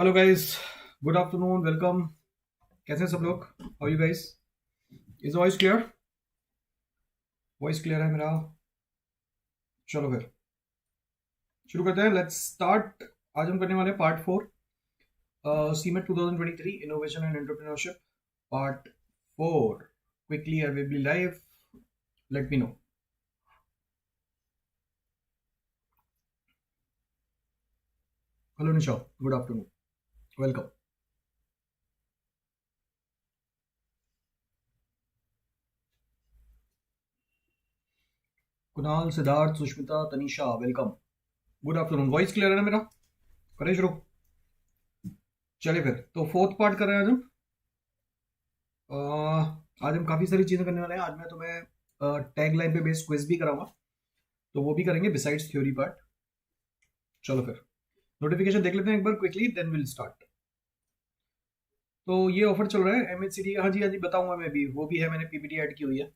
Hello guys, good afternoon, welcome. कैसे हैं सब लोग? How you guys? Is voice clear? Voice clear है मेरा? चलो फिर शुरू करते हैं। Let's start. आज हम करने वाले हैं part 4, CMAT 2023 innovation and entrepreneurship, part 4। Quickly I will be live, let me know. Hello Nisha, good afternoon, welcome. Kunal, Siddharth, Sushmita, Tanisha, welcome. Good afternoon. Voice clear है ना मेरा? करें शुरू? चलिए फिर, तो फोर्थ पार्ट कर रहे हैं आज हम। आज हम काफ़ी सारी चीज़ें करने वाले हैं। आज मैं तुम्हें टैग लाइन पे बेस्ड क्विज भी कराऊंगा, तो वो भी करेंगे बिसाइड्स थ्योरी पार्ट। चलो फिर नोटिफिकेशन देख लेते हैं एक बार क्विकली, देन विल स्टार्ट। तो ये ऑफर चल रहा है एमएचसीटी का। हाँ जी बताऊंगा मैं भी, वो भी है, मैंने पीपीटी ऐड की हुई है,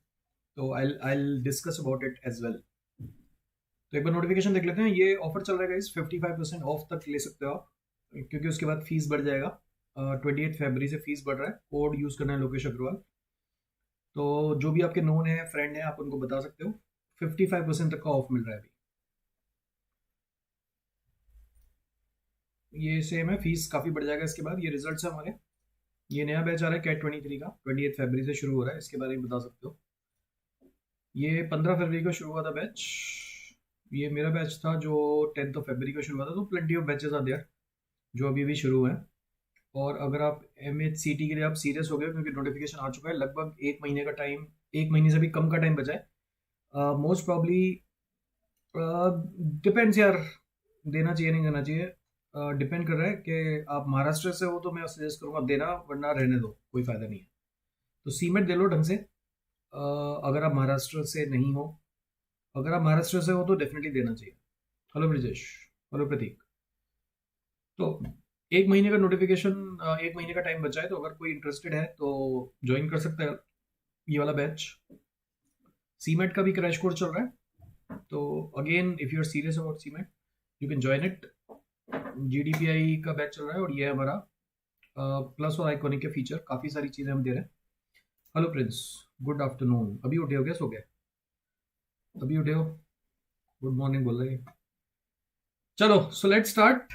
तो I discuss about it as well. तो एक बार नोटिफिकेशन देख लेते हैं। ये ऑफर चल रहा है इस 55% ऑफ तक ले सकते हो आप, क्योंकि उसके बाद फीस बढ़ जाएगा। 28 फरवरी से फीस बढ़ रहा है। कोड यूज़ करना है लोकेश अग्रवाल। तो जो भी आपके नोन है, फ्रेंड है, आप उनको बता सकते हो। 55% तक का ऑफ मिल रहा है अभी। ये सेम है, फीस काफ़ी बढ़ जाएगा इसके बाद। ये रिजल्ट्स है हमारे। ये नया बैच आ रहा है कैट 23 का, 28 फरवरी से शुरू हो रहा है। इसके बारे में बता सकते हो। ये 15 फरवरी को शुरू हुआ था बैच। ये मेरा बैच था जो 10 फरवरी को शुरू हुआ था। तो plenty of batches are there जो अभी भी शुरू हैं। और अगर आप एम एच सी टी के लिए आप सीरियस हो गए, क्योंकि नोटिफिकेशन आ चुका है, लगभग एक महीने का टाइम, एक महीने से भी कम का टाइम बचा है। मोस्ट प्रॉब्ली डिपेंड्स यार, देना चाहिए नहीं देना चाहिए, डिपेंड कर रहा है कि आप महाराष्ट्र से हो तो मैं सजेस्ट करूंगा देना, वरना रहने दो, कोई फायदा नहीं है। तो सीमेंट दे लो ढंग से। अगर आप महाराष्ट्र से नहीं हो, अगर आप महाराष्ट्र से हो तो डेफिनेटली देना चाहिए। हेलो ब्रिजेश, हेलो प्रतीक। तो एक महीने का नोटिफिकेशन, एक महीने का टाइम बचा है, तो अगर कोई इंटरेस्टेड है तो ज्वाइन कर सकता है ये वाला बैच। सीमेंट का भी क्रैश कोर्स चल रहा है, तो again if you are serious about CMAT you can join it. GDPI का बैच चल रहा है, और ये है हमारा प्लस और आइकॉनिक के फीचर, काफ़ी सारी चीज़ें हम दे रहे हैं। Hello Prince, good afternoon. अभी उठे हो क्या, सो गए? अभी उठे हो? गुड मॉर्निंग बोल रहे हैं। चलो सो लेट स्टार्ट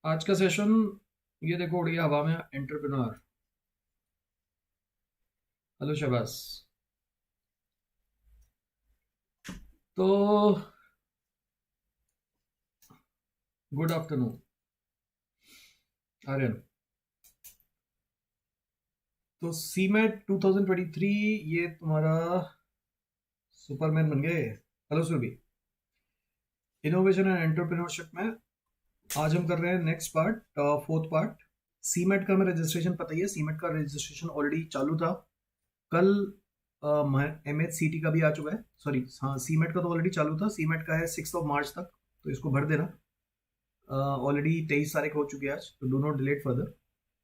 आज का सेशन। ये देखो उड़ गया हवा में एंटरप्रेन्योर। हेलो शहबाज। तो गुड आफ्टरनून आर्यन। तो सीमेट 2023 ये तुम्हारा सुपरमैन बन गए। Hello Surabhi. Innovation and entrepreneurship में आज हम कर रहे हैं next part, fourth part. CMAT का हमें रजिस्ट्रेशन पता ही है, सीमेट का रजिस्ट्रेशन ऑलरेडी चालू था। कल एम एच सी टी का भी आ चुका है, सॉरी हाँ, सीमेट का तो ऑलरेडी चालू था। सीमेट का है 6 मार्च तक, तो इसको भर देना। ऑलरेडी 23 तारीख हो चुकी है आज, तो डू नॉट डिलेट फर्दर।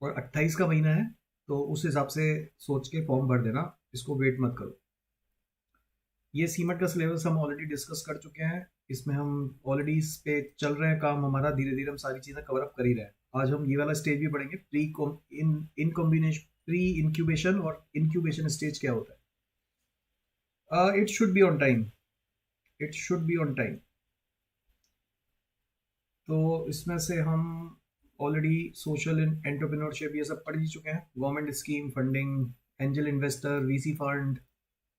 और 28 का महीना है, तो उस हिसाब से सोच के फॉर्म भर देना, इसको वेट मत करो। ये सीमेंट का सिलेबस हम ऑलरेडी डिस्कस कर चुके हैं। इसमें हम ऑलरेडी इस पे चल रहे हैं काम हमारा, धीरे धीरे हम सारी चीज़ें कवर अप कर ही रहे हैं। आज हम ये वाला स्टेज भी पढ़ेंगे, इन कॉम्बिनेशन, प्री इंक्यूबेशन और इंक्यूबेशन स्टेज क्या होता है। It should be on time, it should be on time. तो इसमें से हम ऑलरेडी सोशल एंटरप्रेन्योरशिप ये सब पढ़ ही चुके हैं। Government scheme, funding, angel investor, VC fund,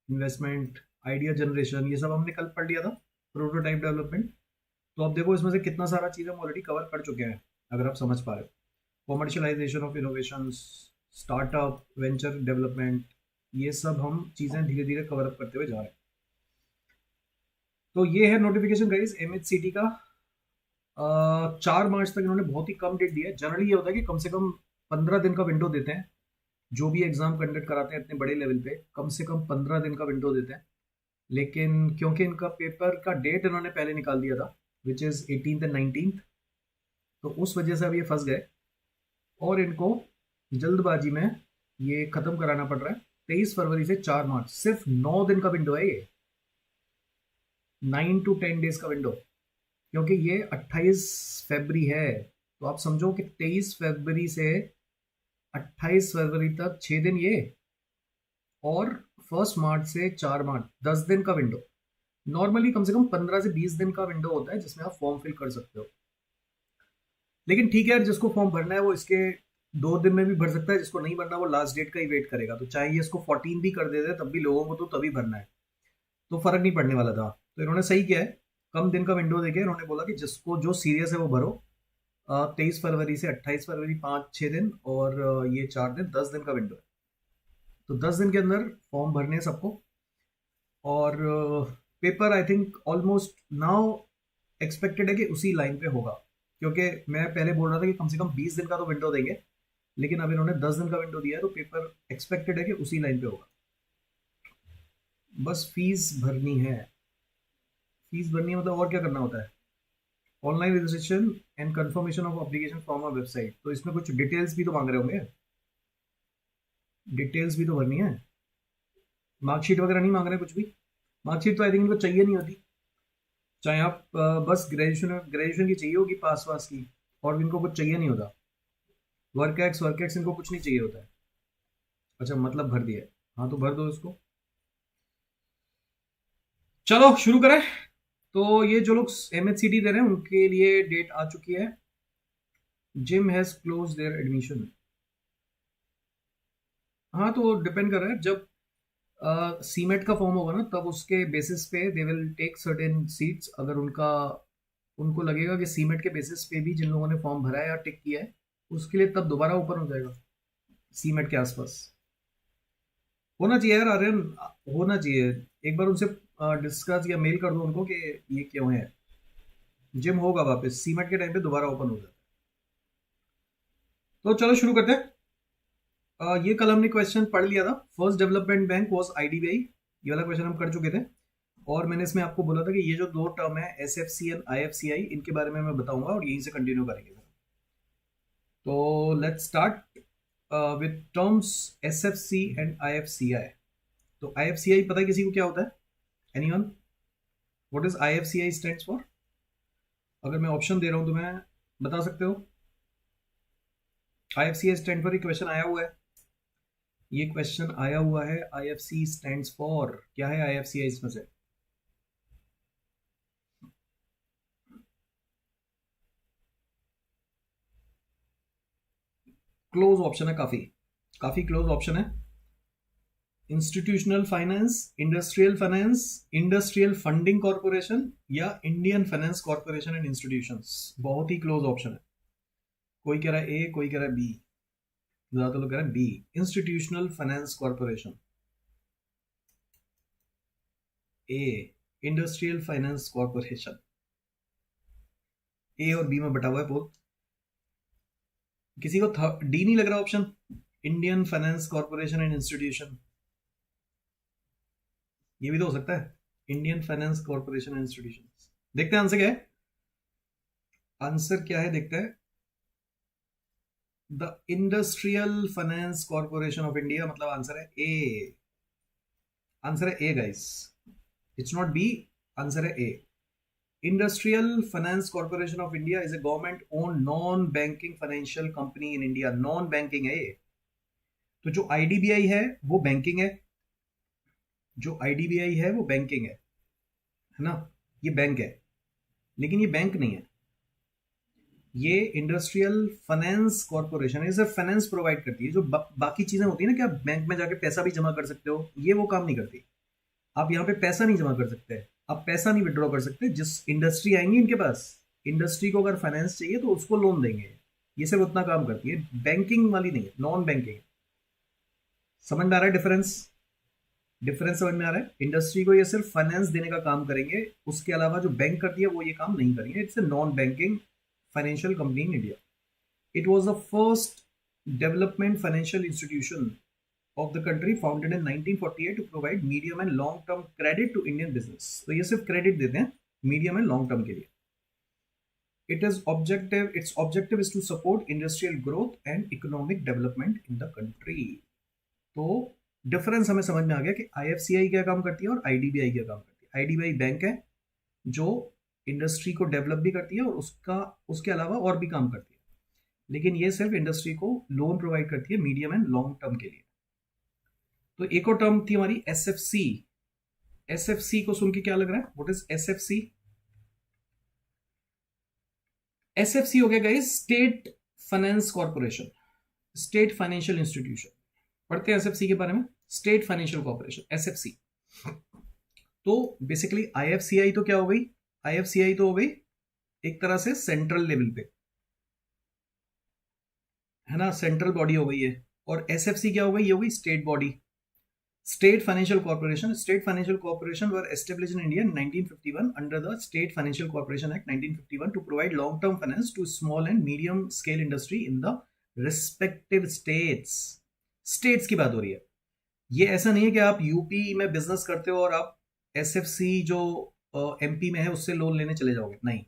investment, idea generation, ये सब हमने कल पढ़ लिया था। Prototype development. तो अब देखो इसमें से कितना सारा चीज़ हम ऑलरेडी कवर कर चुके हैं, अगर आप समझ पा रहे हो। Commercialisation of innovation, startup, venture development, ये सब हम चीज़ें धीरे धीरे कवर अप करते हुए जा रहे हैं। तो ये है नोटिफिकेशन गाइस एमएचसीटी का। 4 मार्च तक इन्होंने बहुत ही कम डेट दिया है। जनरली ये होता है कि कम से कम 15 दिन का विंडो देते हैं। जो भी एग्जाम कंडक्ट कराते हैं इतने बड़े लेवल पे, कम से कम 15 दिन का विंडो देते हैं। लेकिन क्योंकि इनका पेपर का डेट इन्होंने पहले निकाल दिया था, which is 18th and 19th, तो उस वजह से अब ये फंस गए, और इनको जल्दबाजी में ये ख़त्म कराना पड़ रहा है। 23 फरवरी से 4 मार्च, सिर्फ 9 दिन का विंडो है ये, 9 to 10 डेज का विंडो। क्योंकि ये 28 फरवरी है, तो आप समझो कि 23 फरवरी से 28 फरवरी तक 6 दिन ये, और 1 मार्च से 4 मार्च 10 दिन का विंडो। नॉर्मली कम से कम 15 से 20 दिन का विंडो होता है जिसमें आप फॉर्म फिल कर सकते हो। लेकिन ठीक है यार, जिसको फॉर्म भरना है वो इसके 2 दिन में भी भर सकता है, जिसको नहीं भरना वो लास्ट डेट का ही वेट करेगा। तो चाहे ये इसको 14 भी कर देते तब भी लोगों को तो तभी भरना है, तो फर्क नहीं पड़ने वाला था। तो इन्होंने सही किया है, कम दिन का विंडो देके इन्होंने बोला कि जिसको जो सीरियस है वो भरो। 23 फरवरी से 28 फरवरी, 5-6 दिन, और ये 4 दिन, 10 दिन का विंडो है। तो 10 दिन के अंदर फॉर्म भरने हैं सबको। और paper I think almost now expected है कि उसी लाइन पे होगा, क्योंकि मैं पहले बोल रहा था कि कम से कम 20 दिन का तो विंडो देंगे, लेकिन अब इन्होंने 10 दिन का विंडो दिया है, तो पेपर एक्सपेक्टेड है कि उसी लाइन पे होगा। बस फीस भरनी है। फीस भरनी है मतलब और क्या करना होता है? Online registration and confirmation of application from a website. तो इसमें कुछ डिटेल्स भी तो मांग रहे होंगे, डिटेल्स भी तो भरनी है। मार्कशीट वगैरह नहीं मांग रहे कुछ भी? मार्कशीट तो आई थिंक इनको चाहिए नहीं होती। चाहे आप बस ग्रेजुएशन ग्रेजुएशन की चाहिए होगी, पास वास की, और इनको कुछ चाहिए नहीं होता। वर्क एक्स इनको कुछ नहीं चाहिए होता है। अच्छा, मतलब भर दिया है। हाँ तो भर दो इसको। चलो शुरू करें। तो ये जो लोग MHCT दे रहे हैं उनके लिए डेट आ चुकी है। Gym has close there admission. हाँ तो डिपेंड कर रहा है, जब सीमेट का फॉर्म होगा ना तब उसके बेसिस पे they will take certain seats. अगर उनका उनको लगेगा कि सीमेट के बेसिस पे भी जिन लोगों ने फॉर्म भरा है या टिक किया है, उसके लिए तब दोबारा ओपन हो जाएगा सीमेट के आसपास। होना चाहिए यार आर्यन, होना चाहिए। एक बार उनसे डिस्कस या मेल कर दो उनको कि ये क्यों है। जिम होगा वापस सीमेट के टाइम पे दोबारा ओपन हो जाता है। तो चलो शुरू करते हैं। ये कल हमने क्वेश्चन पढ़ लिया था। First development bank was IDBI, ये वाला क्वेश्चन हम कर चुके थे। और मैंने इसमें आपको बोला था कि ये जो दो टर्म है SFC एंड IFCI, इनके बारे में मैं बताऊंगा और यहीं से कंटिन्यू करेंगे। तो let's start with terms SFC and IFCI। तो IFCI पता है किसी को क्या होता है? Anyone? What is IFCI stands for? अगर मैं ऑप्शन दे रहा हूं तो मैं बता सकते हो? IFCI स्टैंड फॉर, ये क्वेश्चन आया हुआ है। ये क्वेश्चन आया हुआ है। IFC स्टैंड्स फॉर क्या है? IFCI इसमें से क्लोज ऑप्शन है, काफी काफी क्लोज ऑप्शन है। Institutional finance, industrial funding corporation, या Indian finance corporation and institutions. बहुत ही क्लोज ऑप्शन है। कोई कह रहा है ए, कोई कह रहा है बी। ज्यादातर लोग कह रहे हैं बी, इंस्टीट्यूशनल फाइनेंस कॉर्पोरेशन। ए, इंडस्ट्रियल फाइनेंस कॉर्पोरेशन। ए और बी में बटा हुआ है बोल। किसी को डी नहीं लग रहा option? Indian finance corporation and institution, ये भी तो हो सकता है। Indian finance corporation and institution. देखते हैं आंसर क्या है। आंसर क्या है देखते हैं। The industrial finance corporation of India, मतलब आंसर है ए। आंसर है A guys, it's not B. Answer है A. Industrial finance corporation of India is a government owned non banking financial company in India. Non banking है ये। तो जो IDBI है वो बैंकिंग है, जो IDBI है वो बैंकिंग है ना? ये बैंक है, लेकिन ये बैंक नहीं है। ये इंडस्ट्रियल फाइनेंस कॉर्पोरेशन है, सिर्फ फाइनेंस प्रोवाइड करती है। जो बाकी चीजें होती है ना कि आप बैंक में जाके पैसा भी जमा कर सकते हो, ये वो काम नहीं करती। आप यहाँ पे पैसा नहीं जमा कर सकते, आप पैसा नहीं विड्रॉ कर सकते। जिस इंडस्ट्री आएंगी इनके पास, इंडस्ट्री को अगर फाइनेंस चाहिए तो उसको लोन देंगे। ये सिर्फ उतना काम करती है, बैंकिंग वाली नहीं है, नॉन बैंकिंग। समझ में आ रहा है डिफरेंस? डिफरेंस समझ में आ रहा है? इंडस्ट्री को ये सिर्फ फाइनेंस देने का काम करेंगे, उसके अलावा जो बैंक करती है वो ये काम नहीं करेंगे। It's a non banking financial company in India. It was the first development financial institution of the country founded in 1948 to provide medium and long term credit to Indian business। तो ये सिर्फ क्रेडिट देते हैं medium and long term के लिए। its objective is to support industrial growth and economic development in the country। तो difference हमें समझ में आ गया कि IFCI क्या काम करती है और IDBI क्या काम करती है। IDBI बैंक है जो इंडस्ट्री को डेवलप भी करती है और उसके अलावा और भी काम करती है, लेकिन ये सिर्फ इंडस्ट्री को लोन प्रोवाइड करती है मीडियम एंड लॉन्ग टर्म के लिए। तो एक और टर्म थी हमारी एसएफसी। एसएफसी को सुन के क्या लग रहा है? What is SFC? एसएफसी हो गया guys state finance corporation, state financial institution. पढ़ते हैं एसएफसी के बारे में, स्टेट फाइनेंशियल कॉर्पोरेशन एसएफसी। तो बेसिकली आईएफसीआई तो क्या हो गई? आईएफसीआई तो हो गई एक तरह से सेंट्रल लेवल पे, है ना, सेंट्रल बॉडी हो गई है। और एसएफसी क्या हो गई? ये हो गई state body, state financial corporation. State financial corporation were established in India 1951 under the state financial corporation act 1951 to provide long term finance to small and medium scale industry in the respective states. States की बात हो रही है। ये ऐसा नहीं है कि आप यूपी में बिजनेस करते हो और आप एसएफसी जो एमपी में है उससे लोन लेने चले जाओगे, नहीं।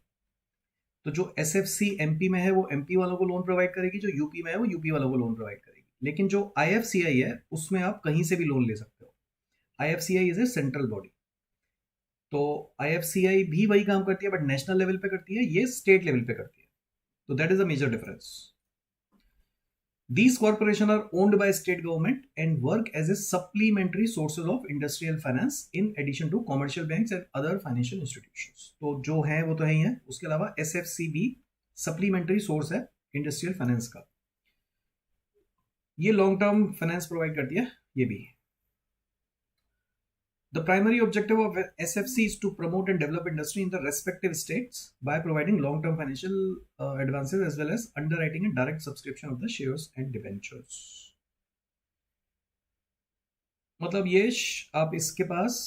तो जो एसएफसी एमपी में है वो एमपी वालों को लोन प्रोवाइड करेगी, जो यूपी में है वो यूपी वालों को लोन प्रोवाइड करेगी। लेकिन जो आईएफसीआई है उसमें आप कहीं से भी लोन ले सकते हो। IFCI is a central body. तो आईएफसीआई भी वही काम करती है बट नेशनल लेवल पे करती है, ये स्टेट लेवल पे करती है। तो that is a major difference. These corporations are owned by state government and work as a supplementary sources of industrial finance in addition to commercial banks and other financial institutions. तो जो है वो तो है ही है, उसके अलावा एसएफसी भी सप्लीमेंट्री सोर्स है इंडस्ट्रियल फाइनेंस का। ये लॉन्ग टर्म फाइनेंस प्रोवाइड करती है ये भी। The primary objective of SFC is to promote and develop industry in the respective states by providing long-term financial advances as well as underwriting and direct subscription of the shares and debentures. मतलब ये आप इसके पास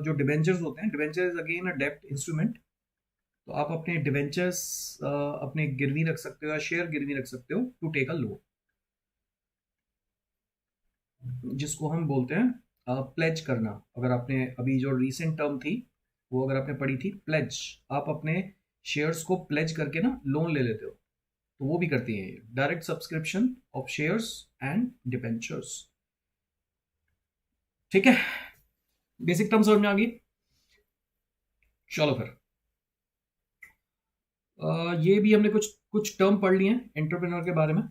जो debentures होते हैं, debenture is again a डेब्ट instrument. तो आप अपने डिबेंचर्स अपने गिरवी रख सकते हो या शेयर गिरवी रख सकते हो टू टेक अ लोन, जिसको हम बोलते हैं प्लेज करना। अगर आपने अभी जो रीसेंट टर्म थी वो अगर आपने पढ़ी थी प्लेज, आप अपने शेयर्स को प्लेज करके ना लोन ले लेते हो, तो वो भी करती है direct subscription of shares and debentures. ठीक है, बेसिक टर्म समझ में आ गई। चलो फिर ये भी हमने कुछ कुछ टर्म पढ़ लिए हैं एंटरप्रेन्योर के बारे में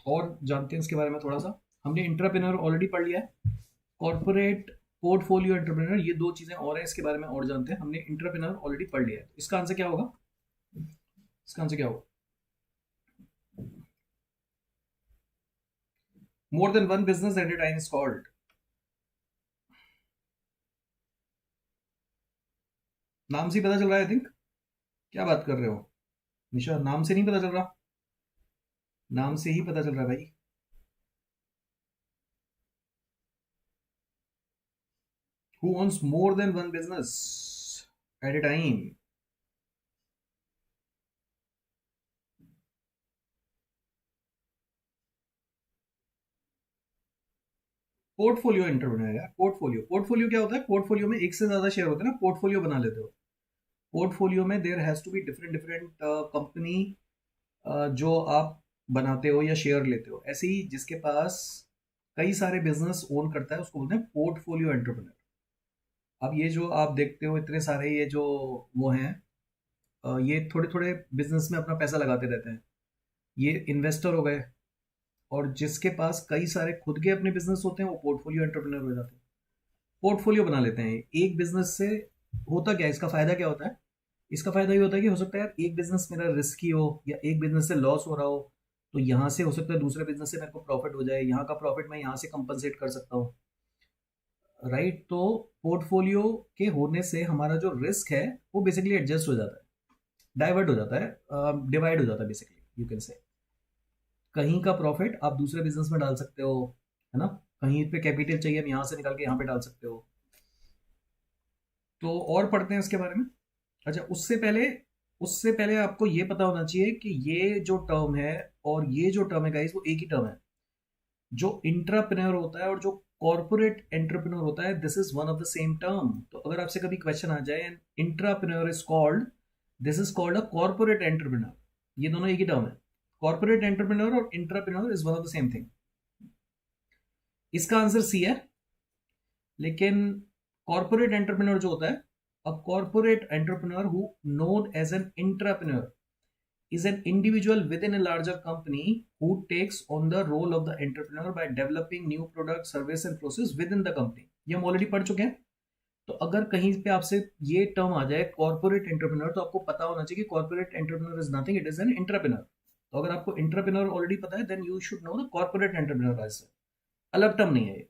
और जानते हैं इसके बारे में थोड़ा सा। हमने एंटरप्रेन्योर ऑलरेडी पढ़ लिया है, कॉर्पोरेट पोर्टफोलियो एंटरप्रेन्योर, ये दो चीजें और हैं, इसके बारे में और जानते हैं। हमने एंटरप्रेन्योर ऑलरेडी पढ़ लिया है। इसका आंसर क्या होगा? इसका आंसर क्या होगा? More than one business at A time is called. नाम से ही पता चल रहा है, आई थिंक। क्या बात कर रहे हो निशा? नाम से नहीं पता चल रहा? नाम से ही पता चल रहा है भाई। Who owns more than one business at a time? Portfolio entrepreneur है। पोर्टफोलियो क्या होता है? पोर्टफोलियो में एक से ज्यादा शेयर होते हैं ना, पोर्टफोलियो बना लेते हो। पोर्टफोलियो में there has to be different different company जो आप बनाते हो या शेयर लेते हो। ऐसे ही जिसके पास कई सारे बिजनेस ओन करता है उसको बोलते हैं पोर्टफोलियो एंटरप्रेन्योर। अब ये जो आप देखते हो इतने सारे ये जो वो हैं, ये थोड़े थोड़े बिजनेस में अपना पैसा लगाते रहते हैं, ये इन्वेस्टर हो गए। और जिसके पास कई सारे खुद के अपने बिजनेस होते हैं वो पोर्टफोलियो एंटरप्रेन्योर हो जाते हैं, पोर्टफोलियो बना लेते हैं एक बिजनेस से। होता क्या है, इसका फायदा क्या होता है? इसका फायदा ये होता है कि हो सकता है यार एक बिजनेस मेरा रिस्की हो या एक बिजनेस से लॉस हो रहा हो, तो यहाँ से हो सकता है दूसरे बिजनेस से मेरे को प्रॉफिट हो जाए, यहाँ का प्रॉफिट मैं यहाँ से कंपनसेट कर सकता हूँ, राइट। तो पोर्टफोलियो के होने से हमारा जो रिस्क है वो बेसिकली एडजस्ट हो जाता है, डाइवर्ट हो जाता है, डिवाइड हो जाता है बेसिकली यू कैन से। कहीं का प्रॉफिट आप दूसरे बिजनेस में डाल सकते हो, है ना, कहीं पे कैपिटल चाहिए हम यहाँ से निकाल के यहाँ पे डाल सकते हो। तो और पढ़ते हैं इसके बारे में। अच्छा, उससे पहले आपको ये पता होना चाहिए कि ये जो टर्म है और ये जो टर्म है गाइस वो एक ही टर्म है। जो इंट्राप्रेन्योर होता है और जो कॉर्पोरेट एंटरप्रेन्योर होता है, this is one of the same term. तो अगर आपसे कभी क्वेश्चन आ जाए intrapreneur is called, this is called a corporate entrepreneur, ये दोनों एक ही टर्म है। कॉर्पोरेट एंटरप्रेन्योर और intrapreneur is one of the same thing. इसका आंसर सी है। लेकिन कॉर्पोरेट एंटरप्रेन्योर जो होता है, A corporate entrepreneur who known as an intrapreneur is an individual within a larger company who takes on the role of the entrepreneur by developing new product, service and process within the company. ये हम already पढ़ चुके हैं. तो अगर कहीं पे आपसे ये टर्म आ जाए कॉर्पोरेट एंटरप्रेन्योर, तो आपको पता होना चाहिए कि corporate entrepreneur is nothing, it is an entrepreneur. तो अगर आपको एंटरप्रेन्योर ऑलरेडी पता है, then you should know the corporate entrepreneur as. अलग टर्म नहीं है ये.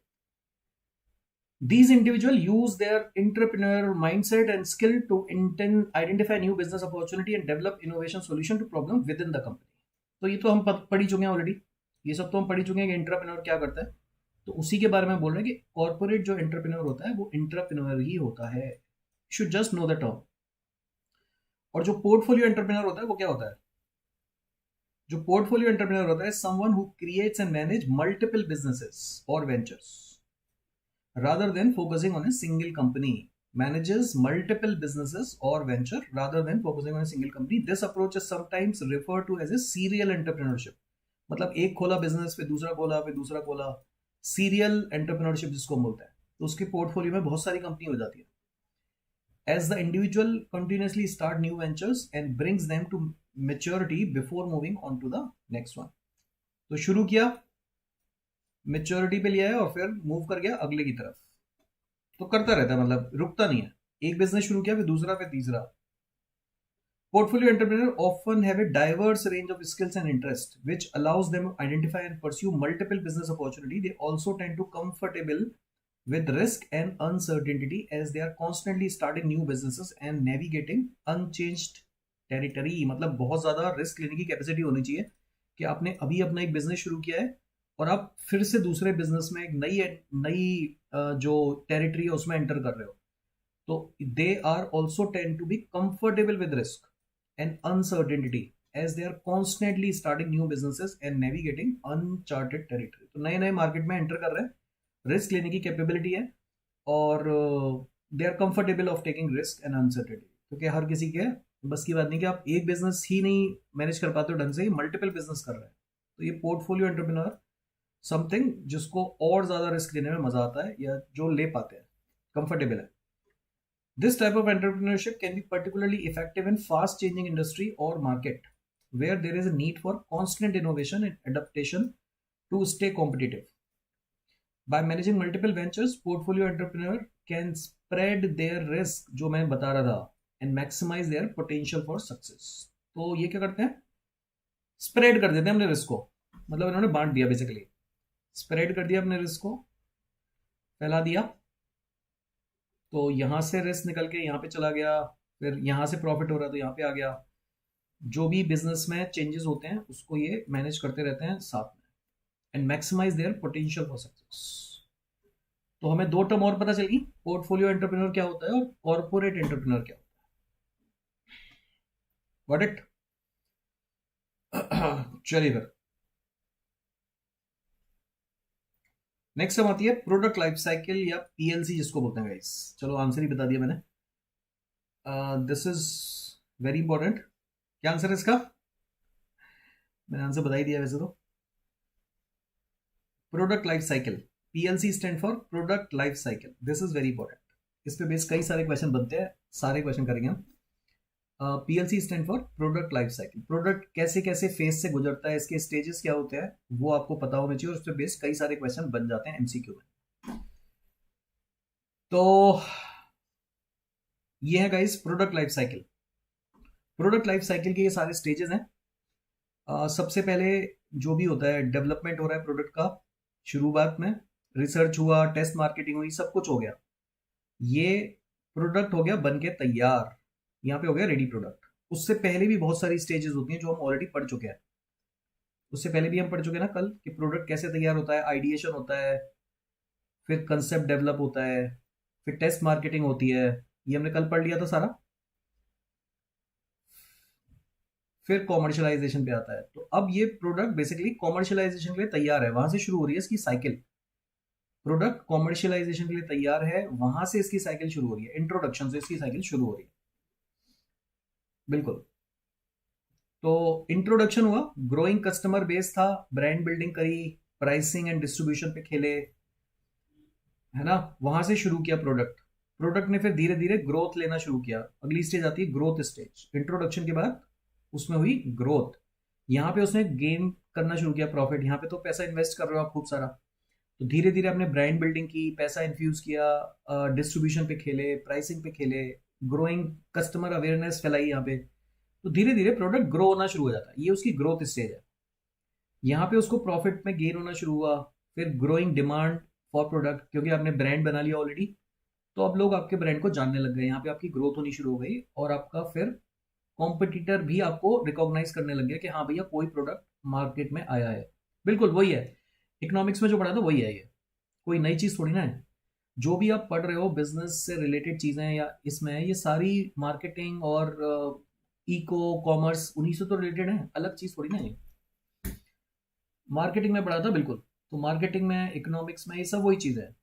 These individuals use their entrepreneurial mindset and skill to identify new business opportunity and develop innovation solution to problem within the company. तो ये तो हम पढ़ ही चुके हैं ऑलरेडी. ये सब तो हम पढ़ ही चुके हैं कि एंटरप्रेन्योर क्या करता है. तो उसी के बारे में बोल रहे हैं कि कॉर्पोरेट जो एंटरप्रेन्योर होता है वो एंटरप्रेन्योर ही होता है. Should just know the term. और जो पोर्टफोलियो एंटरप्रेन्योर होता है वो क्या होता है? जो पोर्टफोलियो एंटरप्रेन्योर होता है someone who creates and manage multiple businesses और ventures rather than focusing on a single company. Manages multiple businesses or venture rather than focusing on a single company. This approach is sometimes referred to as a serial entrepreneurship. मतलब एक खोला business, फिर दूसरा खोला, फिर दूसरा खोला. Serial entrepreneurship जिसको बोलते हैं. तो उसके पोर्टफोलियो में बहुत सारी कंपनी हो जाती है. As the individual continuously start new ventures and brings them to maturity before moving on to the next one. तो शुरू किया, मेच्योरिटी पे लिया है और फिर मूव कर गया अगले की तरफ. तो करता रहता है, मतलब रुकता नहीं है. एक बिजनेस शुरू किया, फिर दूसरा, फिर तीसरा. Portfolio entrepreneur often have a diverse range of skills and interest, which allows them to identify and pursue multiple business opportunity. They also tend to comfortable with risk and uncertainty as they are constantly starting new businesses and navigating unchanged territory. मतलब बहुत ज्यादा risk लेने की capacity होनी चाहिए कि आपने अभी अपना एक बिजनेस शुरू किया है और आप फिर से दूसरे बिजनेस में एक नई जो टेरिटरी है उसमें एंटर कर रहे हो. तो they are also tend to be comfortable with risk and uncertainty as they are constantly starting new businesses and navigating uncharted territory. तो नए नए मार्केट में एंटर कर रहे हैं, रिस्क लेने की कैपेबिलिटी है और they are comfortable of taking risk and uncertainty. क्योंकि हर किसी के बस की बात नहीं कि आप एक बिजनेस ही नहीं मैनेज कर पाते हो ढंग से, मल्टीपल बिजनेस कर रहे हैं. तो ये पोर्टफोलियो एंटरप्रेन्योर समथिंग जिसको और ज्यादा रिस्क लेने में मजा आता है या जो ले पाते हैं, कंफर्टेबल है. This type of entrepreneurship can be particularly effective in fast changing industry और market where there is a need for constant innovation and adaptation to stay competitive. By managing multiple ventures, portfolio entrepreneur can spread their risk, जो मैं बता रहा था, and maximise their potential for success. तो ये क्या करते हैं? स्प्रेड कर देते हैं अपने रिस्क को. मतलब इन्होंने बांट दिया, बेसिकली स्प्रेड कर दिया अपने रिस्क को, फैला दिया. तो यहां से रिस्क निकल के यहां पे चला गया, फिर यहां से प्रॉफिट हो रहा तो यहां पे आ गया. जो भी बिजनेस में चेंजेस होते हैं उसको ये मैनेज करते रहते हैं साथ में, and maximise their potential for success. तो हमें दो टर्म और पता चल गई, पोर्टफोलियो एंटरप्रेन्योर क्या होता है और कॉर्पोरेट एंटरप्रेन्योर क्या होता है. Got it? चलिए फिर नेक्स्ट हम आती है प्रोडक्ट लाइफ साइकिल या पीएलसी जिसको बोलते हैं गाइस. चलो आंसर ही बता दिया मैंने. This is very important. क्या आंसर है इसका? मैंने आंसर बता ही दिया वैसे तो. Product life cycle, PLC stand for product life cycle. This is very important. इस पे बेस कई सारे क्वेश्चन बनते हैं, सारे क्वेश्चन करेंगे हम. PLC stand for product life cycle. Product कैसे कैसे फेज से गुजरता है, इसके स्टेजेस क्या होते हैं, वो आपको पता होना चाहिए और उस पर बेस कई सारे क्वेश्चन बन जाते हैं एमसीक्यू में. तो ये है guys product life cycle. Product life cycle के ये सारे स्टेजेस हैं. सबसे पहले जो भी होता है, डेवलपमेंट हो रहा है प्रोडक्ट का, शुरुआत में रिसर्च हुआ, टेस्ट मार्केटिंग हुई, सब कुछ हो गया. ये प्रोडक्ट हो गया बन के तैयार, यहाँ पे हो गया रेडी प्रोडक्ट. उससे पहले भी बहुत सारी स्टेजेस होती हैं जो हम ऑलरेडी पढ़ चुके हैं. उससे पहले भी हम पढ़ चुके हैं ना कल, कि प्रोडक्ट कैसे तैयार होता है. आइडिएशन होता है, फिर कंसेप्ट डेवलप होता है, फिर टेस्ट मार्केटिंग होती है. ये हमने कल पढ़ लिया था सारा. फिर कॉमर्शियलाइजेशन पे आता है. तो अब ये प्रोडक्ट बेसिकली कॉमर्शियलाइजेशन के लिए तैयार है, वहां से शुरू हो रही है इसकी साइकिल. प्रोडक्ट कॉमर्शियलाइजेशन के लिए तैयार है, वहां से इसकी साइकिल शुरू हो रही है. इंट्रोडक्शन से इसकी साइकिल शुरू हो रही है. बिल्कुल. तो इंट्रोडक्शन हुआ, ग्रोइंग कस्टमर बेस था, ब्रांड बिल्डिंग करी, प्राइसिंग एंड डिस्ट्रीब्यूशन पे खेले, है ना. वहां से शुरू किया प्रोडक्ट. प्रोडक्ट ने फिर धीरे धीरे ग्रोथ लेना शुरू किया। अगली स्टेज आती है ग्रोथ स्टेज। इंट्रोडक्शन के बाद उसमें हुई ग्रोथ। यहाँ पे उसने गेन करना शुरू किया प्रॉफिट। यहाँ पे तो पैसा इन्वेस्ट कर रहे हो आप खूब सारा, तो धीरे धीरे आपने ब्रांड बिल्डिंग की, पैसा इन्फ्यूज किया, डिस्ट्रीब्यूशन पे खेले, प्राइसिंग पे खेले, ग्रोइंग कस्टमर अवेयरनेस फैलाई यहाँ पे। तो धीरे धीरे प्रोडक्ट ग्रो होना शुरू हो जाता है। ये उसकी ग्रोथ स्टेज है। यहाँ पे उसको प्रॉफिट में गेन होना शुरू हुआ। फिर ग्रोइंग डिमांड फॉर प्रोडक्ट, क्योंकि आपने ब्रांड बना लिया ऑलरेडी, तो अब लोग आपके ब्रांड को जानने लग गए। यहाँ पे आपकी ग्रोथ होनी शुरू हो गई और आपका फिर कॉम्पिटिटर भी आपको रिकॉग्नाइज करने लग गया कि हाँ भैया कोई प्रोडक्ट मार्केट में आया है। बिल्कुल वही है, इकोनॉमिक्स में जो पढ़ा था वही है ये, कोई नई चीज थोड़ी ना है। जो भी आप पढ़ रहे हो बिजनेस से रिलेटेड चीजें या इसमें ये सारी मार्केटिंग और इको कॉमर्स उन्हीं से तो रिलेटेड है, अलग चीज थोड़ी ना है। मार्केटिंग में पढ़ा था बिल्कुल, तो मार्केटिंग में इकोनॉमिक्स में ये सब वही चीज है।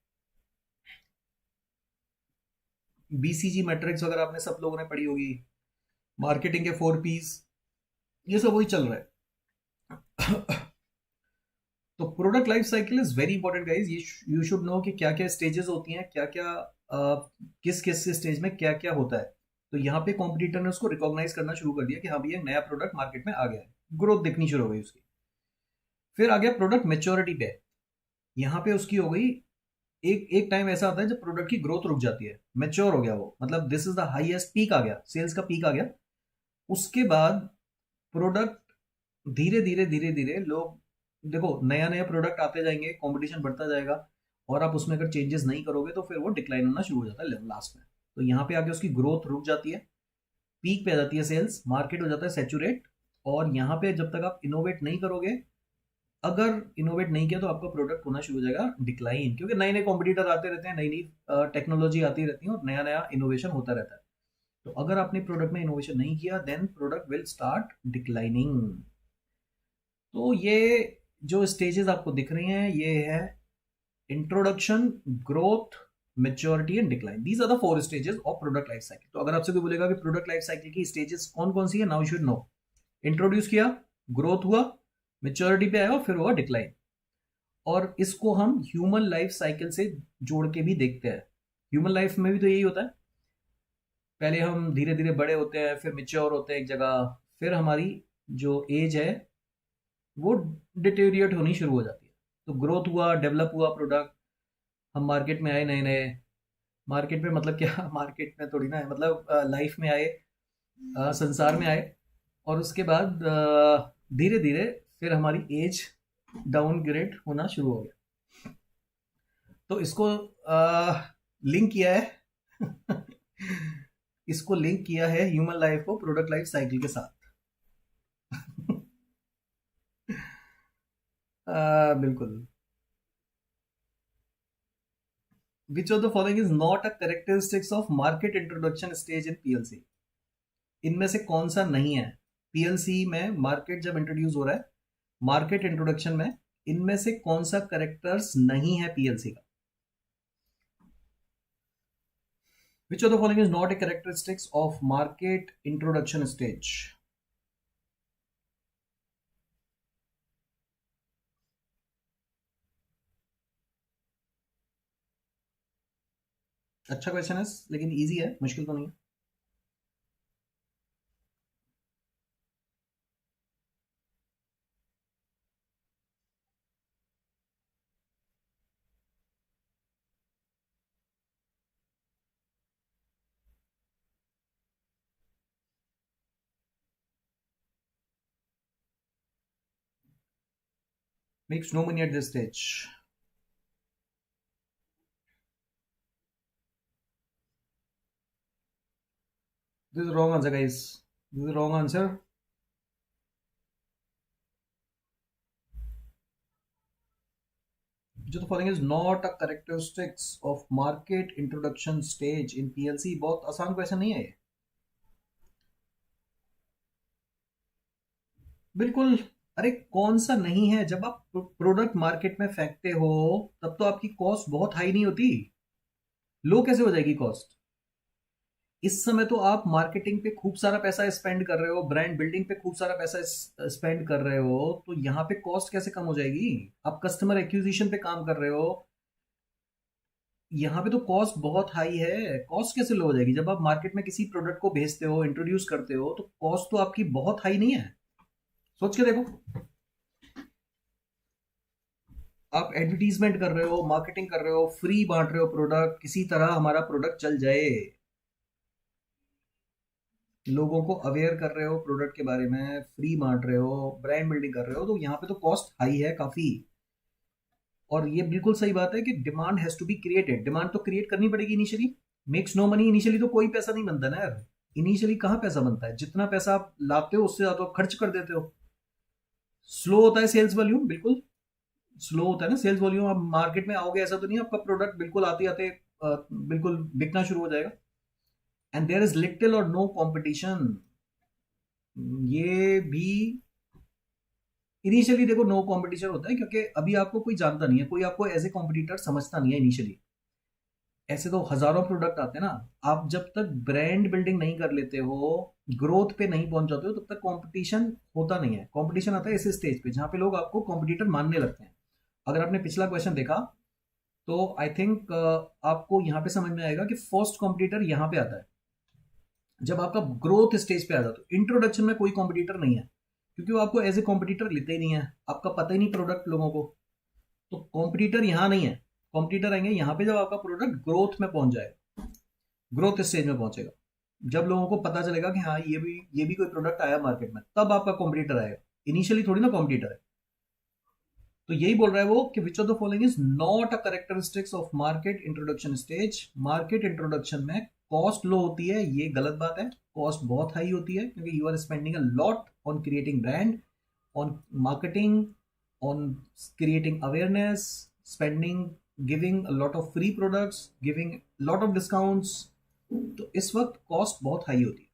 बीसीजी मैट्रिक्स वगैरह आपने सब लोगों ने पढ़ी होगी, मार्केटिंग के 4 P's, ये सब वही चल रहा है। तो product life cycle is very important guys. ये यू शुड नो कि क्या क्या स्टेजेस होती हैं, क्या क्या किस किस स्टेज में क्या क्या होता है। तो यहाँ पे कॉम्पिटिटर ने उसको रिकॉग्नाइज करना शुरू कर दिया कि हाँ भैया नया प्रोडक्ट मार्केट में आ गया है, ग्रोथ दिखनी शुरू हो गई उसकी। फिर आ गया प्रोडक्ट मेच्योरिटी पे। यहाँ पे उसकी हो गई, एक एक टाइम ऐसा आता है जब प्रोडक्ट की ग्रोथ रुक जाती है, मेच्योर हो गया वो, मतलब this is the highest peak आ गया, सेल्स का पीक आ गया। उसके बाद प्रोडक्ट धीरे धीरे धीरे धीरे लोग, देखो नया नया प्रोडक्ट आते जाएंगे, कंपटीशन बढ़ता जाएगा, और आप उसमें अगर चेंजेस नहीं करोगे तो फिर वो डिक्लाइन होना शुरू हो जाता है लास्ट में। तो यहाँ पे आके उसकी ग्रोथ रुक जाती है, पीक पे आ जाती है सेल्स, मार्केट हो जाता है सेचुरेट। और यहाँ पे जब तक आप इनोवेट नहीं करोगे, अगर इनोवेट नहीं किया तो आपका प्रोडक्ट होना शुरू हो जाएगा डिक्लाइन, क्योंकि नए नए कॉम्पिटिटर आते रहते हैं, नई नई टेक्नोलॉजी आती रहती है और नया नया इनोवेशन होता रहता है। तो अगर आपने प्रोडक्ट में इनोवेशन नहीं किया then product will start declining. तो ये जो स्टेजेस आपको दिख रही हैं ये है introduction, growth, maturity and decline. These are the 4 stages of product life cycle. तो अगर आपसे कोई बोलेगा कि प्रोडक्ट लाइफ साइकिल की स्टेजेस कौन कौन सी है, नाउ शुड नो। इंट्रोड्यूस किया, ग्रोथ हुआ, मेच्योरिटी पे आया और फिर हुआ डिक्लाइन। और इसको हम ह्यूमन लाइफ साइकिल से जोड़ के भी देखते हैं। ह्यूमन लाइफ में भी तो यही होता है, पहले हम धीरे धीरे बड़े होते हैं, फिर मिच्योर होते हैं एक जगह, फिर हमारी जो एज है वो डिटेरिएट होनी शुरू हो जाती है। तो ग्रोथ हुआ, डेवलप हुआ प्रोडक्ट, हम मार्केट में आए नए नए। मार्केट में मतलब क्या, मार्केट में थोड़ी ना है, मतलब लाइफ में आए, संसार में आए, और उसके बाद धीरे धीरे फिर हमारी एज डाउनग्रेड होना शुरू हो गया। तो इसको लिंक किया है इसको लिंक किया है ह्यूमन लाइफ को प्रोडक्ट लाइफ साइकिल के साथ। बिल्कुल। विच of the following is not a characteristics of market introduction stage in PLC. इनमें से कौन सा नहीं है पीएलसी में, मार्केट जब इंट्रोड्यूस हो रहा है, मार्केट इंट्रोडक्शन में इनमें से कौन सा करेक्टर्स नहीं है पीएलसी का। विच of the following is not a characteristics of market introduction stage. अच्छा क्वेश्चन है, लेकिन इजी है, मुश्किल तो नहीं है। Makes no money at this stage. This is the wrong answer, guys. This is the wrong answer. Which of the following is not a characteristics of market introduction stage in PLC? बहुत आसान question नहीं है ये, बिल्कुल। अरे कौन सा नहीं है, जब आप प्रोडक्ट मार्केट में फेंकते हो तब तो आपकी कॉस्ट बहुत हाई नहीं होती, लो कैसे हो जाएगी कॉस्ट। इस समय तो आप मार्केटिंग पे खूब सारा पैसा स्पेंड कर रहे हो, ब्रांड बिल्डिंग पे खूब सारा पैसा स्पेंड कर रहे हो, तो यहाँ पे कॉस्ट कैसे कम हो जाएगी। आप कस्टमर एक्विजिशन पे काम कर रहे हो, यहाँ पे तो कॉस्ट बहुत हाई है। कॉस्ट कैसे लो हो जाएगी? जब आप मार्केट में किसी प्रोडक्ट को भेजते हो, इंट्रोड्यूस करते हो, तो कॉस्ट तो आपकी बहुत हाई नहीं है। सोच के देखो, आप एडवर्टीजमेंट कर रहे हो, मार्केटिंग कर रहे हो, फ्री बांट रहे हो प्रोडक्ट, किसी तरह हमारा प्रोडक्ट चल जाए, लोगों को अवेयर कर रहे हो प्रोडक्ट के बारे में, फ्री बांट रहे हो, ब्रांड बिल्डिंग कर रहे हो, तो यहाँ पे तो कॉस्ट हाई है काफी। और ये बिल्कुल सही बात है कि demand has to be created. Demand तो क्रिएट करनी पड़ेगी initially. Makes no money, initially तो कोई पैसा नहीं बनता ना यार। इनिशियली कहाँ पैसा बनता है? जितना पैसा आप लाते हो उससे ज्यादा आप खर्च कर देते हो। स्लो होता है सेल्स वॉल्यूम, बिल्कुल स्लो होता है ना सेल्स वॉल्यूम। आप मार्केट में आओगे, ऐसा तो नहीं आपका प्रोडक्ट बिल्कुल आते आते बिल्कुल बिकना शुरू हो जाएगा। एंड देयर इज लिटिल और नो कंपटीशन। ये भी इनिशियली देखो नो कंपटीशन होता है क्योंकि अभी आपको कोई जानता नहीं है, कोई आपको एज ए कॉम्पिटिटर समझता नहीं है इनिशियली। ऐसे तो हजारों प्रोडक्ट आते हैं ना। आप जब तक ब्रांड बिल्डिंग नहीं कर लेते हो, ग्रोथ पे नहीं पहुंच जाते हो, तब तक कंपटीशन होता नहीं है। कंपटीशन आता है इस स्टेज पे जहां पे लोग आपको कॉम्पिटिटर मानने लगते हैं। अगर आपने पिछला क्वेश्चन देखा तो आई थिंक आपको यहाँ पे समझ में आएगा कि फर्स्ट कॉम्पिटिटर यहाँ पे आता है जब आपका ग्रोथ स्टेज पे आ जाता है। इंट्रोडक्शन में कोई कॉम्पिटिटर नहीं है क्योंकि वो आपको एज ए कॉम्पिटिटर लेते ही नहीं है, आपका पता ही नहीं प्रोडक्ट लोगों को। तो कॉम्पिटिटर यहाँ नहीं है। कॉम्पिटिटर आएंगे यहाँ पे जब आपका प्रोडक्ट ग्रोथ में पहुंच जाएगा, ग्रोथ स्टेज में पहुंचेगा, जब लोगों को पता चलेगा कि हाँ ये भी कोई प्रोडक्ट आया मार्केट में, तब आपका कॉम्पिटिटर आएगा। इनिशियली थोड़ी ना कॉम्पिटिटर है। तो यही बोल रहा है वो कि विच of the following is not a characteristics of market introduction stage. Market introduction में कॉस्ट लो होती है, ये गलत बात है। कॉस्ट बहुत हाई होती है क्योंकि you are spending a lot on creating brand, on marketing, on creating awareness, spending, giving a lot of free products, giving lot of discounts. तो इस वक्त कॉस्ट बहुत हाई होती है।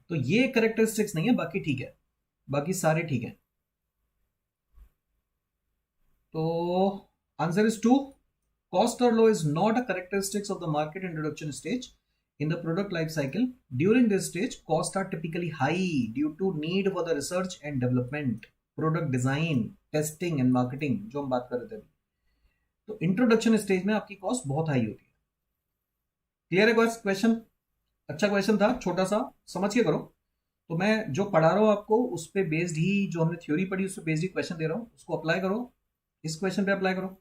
तो ये कैरेक्टरिस्टिक्स नहीं है, बाकी ठीक है, बाकी सारे ठीक है। तो answer is two. Cost or low is not a characteristics of the market introduction stage. In the product life cycle, during this stage, costs are typically high due to need for the research and development, product design, testing and marketing, जो हम बात कर रहे थे अभी। तो introduction stage में आपकी कॉस्ट बहुत हाई होती है। क्लियर है क्वेश्चन? अच्छा क्वेश्चन था, छोटा सा, समझ के करो। तो मैं जो पढ़ा रहा हूँ आपको उस पर बेस्ड ही, जो हमने थ्योरी पढ़ी उस पर बेस्ड ही क्वेश्चन दे रहा हूँ, उसको अप्लाई करो, इस क्वेश्चन पे अप्लाई करो।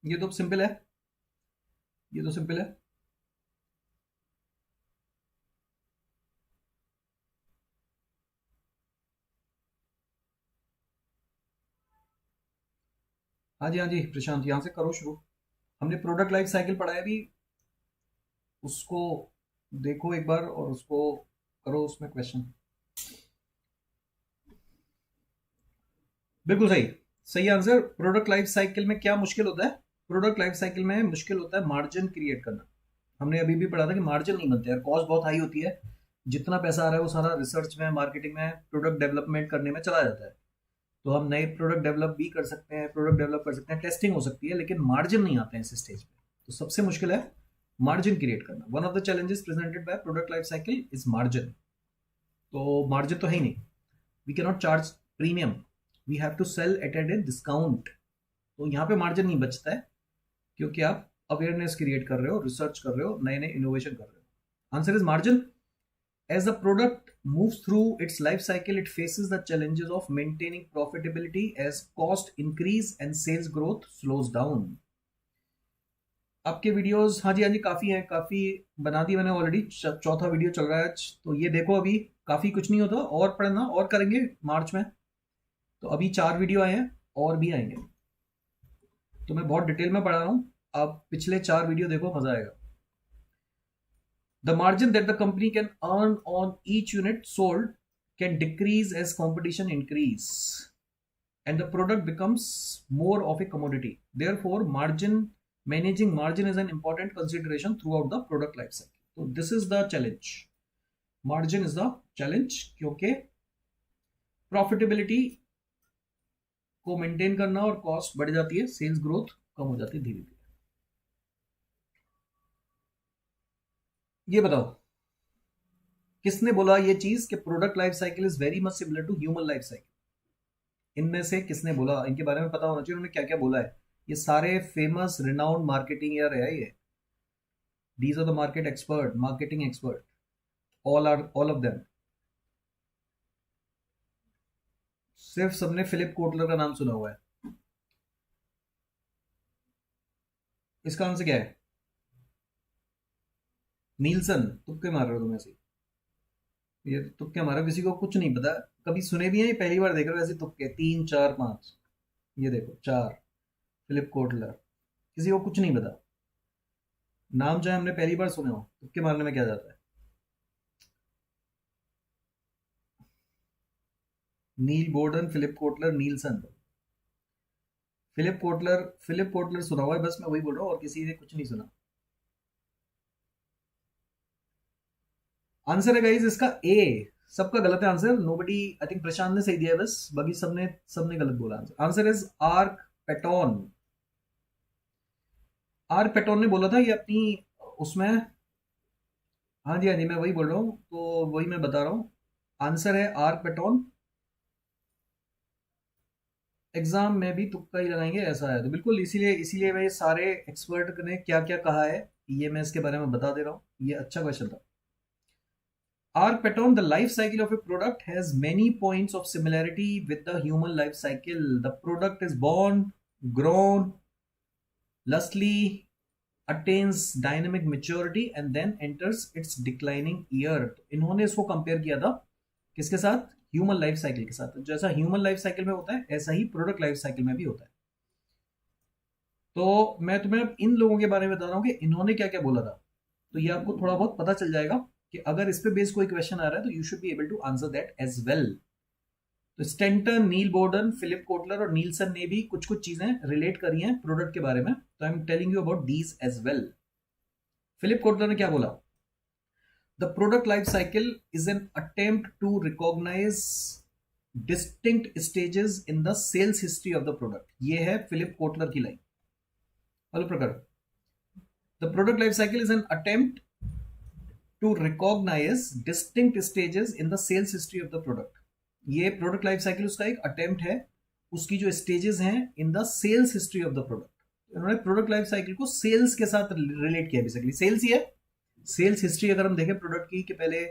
ये तो सिंपल है, ये तो सिंपल है। हाँ जी, हाँ जी प्रशांत, यहाँ से करो शुरू। हमने प्रोडक्ट लाइफ साइकिल पढ़ा है अभी, उसको देखो एक बार और उसको करो उसमें क्वेश्चन। बिल्कुल सही, सही आंसर। प्रोडक्ट लाइफ साइकिल में क्या मुश्किल होता है? प्रोडक्ट लाइफ साइकिल में मुश्किल होता है मार्जिन क्रिएट करना। हमने अभी भी पढ़ा था कि मार्जिन नहीं बनते यार, कॉस्ट बहुत हाई होती है। जितना पैसा आ रहा है वो सारा रिसर्च में, मार्केटिंग में, प्रोडक्ट डेवलपमेंट करने में चला जाता है। तो हम नए प्रोडक्ट डेवलप भी कर सकते हैं, प्रोडक्ट डेवलप कर सकते हैं, टेस्टिंग हो सकती है, लेकिन मार्जिन नहीं आते हैं इस स्टेज पे। तो सबसे मुश्किल है मार्जिन क्रिएट करना। One of the challenges presented by product life cycle is margin. तो मार्जिन तो है ही नहीं। We can not charge premium, we have to sell at a discount. तो यहाँ पे मार्जिन नहीं बचता है क्योंकि आप अवेयरनेस क्रिएट कर रहे हो, रिसर्च कर रहे हो, नए नए इनोवेशन कर रहे हो। Answer is margin. As the product moves through its life cycle, it faces the challenges of maintaining profitability as cost increase and sales growth slows down. आपके वीडियोस, हाँ जी हाँ जी, काफ़ी हैं, काफ़ी बना दी मैंने ऑलरेडी। चौथा वीडियो चल रहा है आज, तो ये देखो अभी काफ़ी कुछ नहीं होता, और पढ़ना और करेंगे मार्च में। तो अभी 4 वीडियो आए हैं, और भी आएंगे। तो मैं बहुत डिटेल में पढ़ा रहा हूँ, आप पिछले 4 वीडियो देखो, मज़ा आएगा। The margin that the company can earn on each unit sold can decrease as competition increase and the product becomes more of a commodity. Therefore, managing margin is an important consideration throughout the product life cycle. So this is the challenge. Margin is the challenge क्योंकि profitability को maintain करना और cost बढ़ जाती है, sales growth कम हो जाती है धीरे धीरे। ये बताओ, किसने बोला ये चीज कि product life cycle is very much similar to human life cycle? इनमें से किसने बोला? इनके बारे में पता होना चाहिए उन्होंने क्या क्या बोला है। ये सारे फेमस रिनाउंड मार्केटिंग ईयर है ये। These are the market expert, marketing expert, all of them. सिर्फ सबने फिलिप कोटलर का नाम सुना हुआ है। इसका आंसर क्या है? नीलसन। तुक्के मार रहे हो तुम ऐसे। ये तुक्के मारो, किसी को कुछ नहीं पता। कभी सुने भी हैं, ये पहली बार देख रहे हो ऐसे तुक्के? 3 4 5, ये देखो 4। फिलिप कोटलर, किसी को कुछ नहीं पता। नाम चाहे हमने पहली बार सुने हो, तुक्के मारने में क्या जाता है। Neil Borden, Philip Kotler, Nielsen. Philip Kotler सुना हुआ है, बस मैं वही बोल रहा हूँ, और किसी ने कुछ नहीं सुना। आंसर है गाइस इसका ए। सबका गलत है आंसर। नोबडी, आई थिंक प्रशांत ने सही दिया है बस, बाकी सबने सबने गलत बोला answer. Answer is arc Patton. Arc Patton ने बोला था ये अपनी उसमें। हाँ जी हाँ जी, मैं वही बोल रहा हूँ, तो वही मैं बता रहा हूँ। आंसर है आर्क पेटोन। एग्जाम में भी तुक्का ही लगाएंगे ऐसा है तो बिल्कुल, इसीलिए इसीलिए मैं सारे एक्सपर्ट ने क्या क्या कहा है ये मैं इसके बारे में बता दे रहा हूँ। ये अच्छा क्वेश्चन था। Arc pattern, the life cycle of a product has many points of similarity with the human life cycle. The product is born, grown, lustily, attains dynamic maturity and then enters its declining year. इन्होंने इसको compare किया था किसके साथ? Human life cycle के साथ। जैसा human life cycle में होता है ऐसा ही प्रोडक्ट लाइफ साइकिल में भी होता है। तो मैं तुम्हें इन लोगों के बारे में बता रहा हूँ कि इन्होंने क्या क्या बोला था, तो ये आपको थोड़ा बहुत पता चल जाएगा कि अगर इस पे बेस कोई क्वेश्चन आ रहा है तो you should be able to answer that as well. तो Stanton, Neil Borden, Philip Kotler और नीलसन ने भी कुछ कुछ चीजें रिलेट करी हैं प्रोडक्ट के बारे में, तो I am telling you about these as well. Philip Kotler ने क्या बोला? The product life cycle is an attempt to recognize distinct stages in the sales history of the product. ये है फिलिप कोटलर की लाइन। हेलो प्रकार, the product life cycle is an attempt to recognize distinct stages in the sales history of the product। ये product life cycle उसका एक attempt है, उसकी जो स्टेजेस हैं in the sales history of the product. इन्होंने product life cycle को sales के साथ रिलेट किया। बेसिकली सेल्स ही है। सेल्स हिस्ट्री अगर हम देखें प्रोडक्ट की कि पहले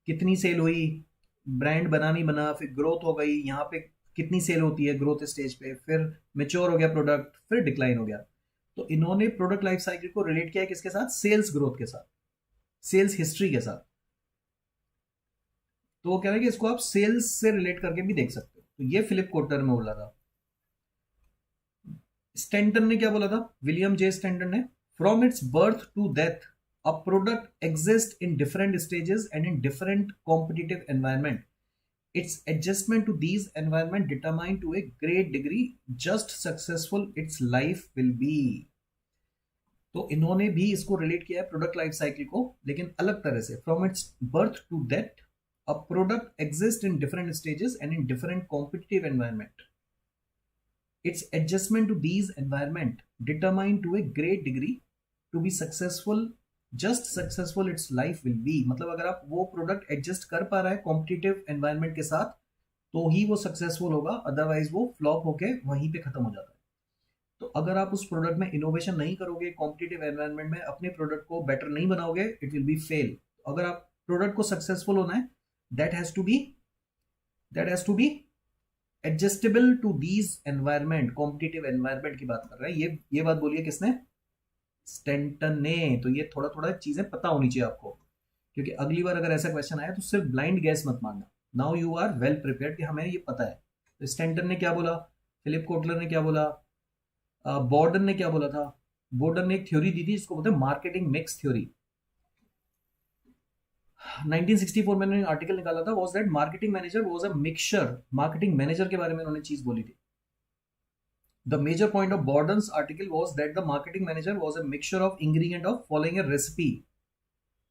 कितनी सेल हुई, ब्रांड बना नहीं बना, फिर ग्रोथ हो गई, यहाँ पे कितनी सेल होती है ग्रोथ स्टेज पे, फिर मेच्योर हो गया प्रोडक्ट, फिर डिक्लाइन हो गया। तो इन्होंने प्रोडक्ट लाइफ साइकिल को रिलेट किया है किसके साथ? सेल्स ग्रोथ के साथ, सेल्स हिस्ट्री के साथ। तो वो कह रहे हैं कि इसको आप सेल्स से रिलेट करके भी देख सकते हो। तो ये फिलिप कोटलर में बोला था। स्टैंटन ने क्या बोला था? विलियम जे स्टैंटन ने, from its birth to death a product exist in different stages and in different competitive environment. Its adjustment to these environment determine to a great degree just successful its life will be. तो इन्होंने भी इसको relate किया है product life cycle को, लेकिन अलग तरह से। From its birth to death a product exist in different stages and in different competitive environment. Its adjustment to these environment determine to a great degree to be successful just successful its life will be. मतलब अगर आप वो product adjust कर पा रहा है competitive environment के साथ तो ही वो सक्सेसफुल होगा, अदरवाइज वो फ्लॉप होके वहीं पे खत्म हो जाता है। तो अगर आप उस प्रोडक्ट में इनोवेशन नहीं करोगे, कॉम्पिटिटिव एनवायरनमेंट में अपने प्रोडक्ट को बेटर नहीं बनाओगे, इट विल बी फेल। अगर आप प्रोडक्ट को सक्सेसफुल होना है, that has to be adjustable to these environment. Competitive environment की बात कर रहे हैं। ये बात बोली है किसने? स्टैंटन ने। तो ये थोड़ा थोड़ा चीजें पता होनी चाहिए आपको, क्योंकि अगली बार अगर ऐसा क्वेश्चन आया तो सिर्फ ब्लाइंड गैस मत मारना। Now you are well prepared कि हमें ये पता है। तो स्टैंटन ने क्या बोला, फिलिप कोटलर ने क्या बोला, बॉर्डन ने क्या बोला था? बॉर्डन ने एक थ्योरी दी थी जिसको बोलते हैं मार्केटिंग मिक्स थ्योरी। 1964 में उन्होंने आर्टिकल निकाला था, was that marketing manager was a mixture. Marketing manager के बारे में उन्होंने चीज बोली थी। The major point of Borden's article was that the marketing manager was a mixture of ingredient of following a recipe.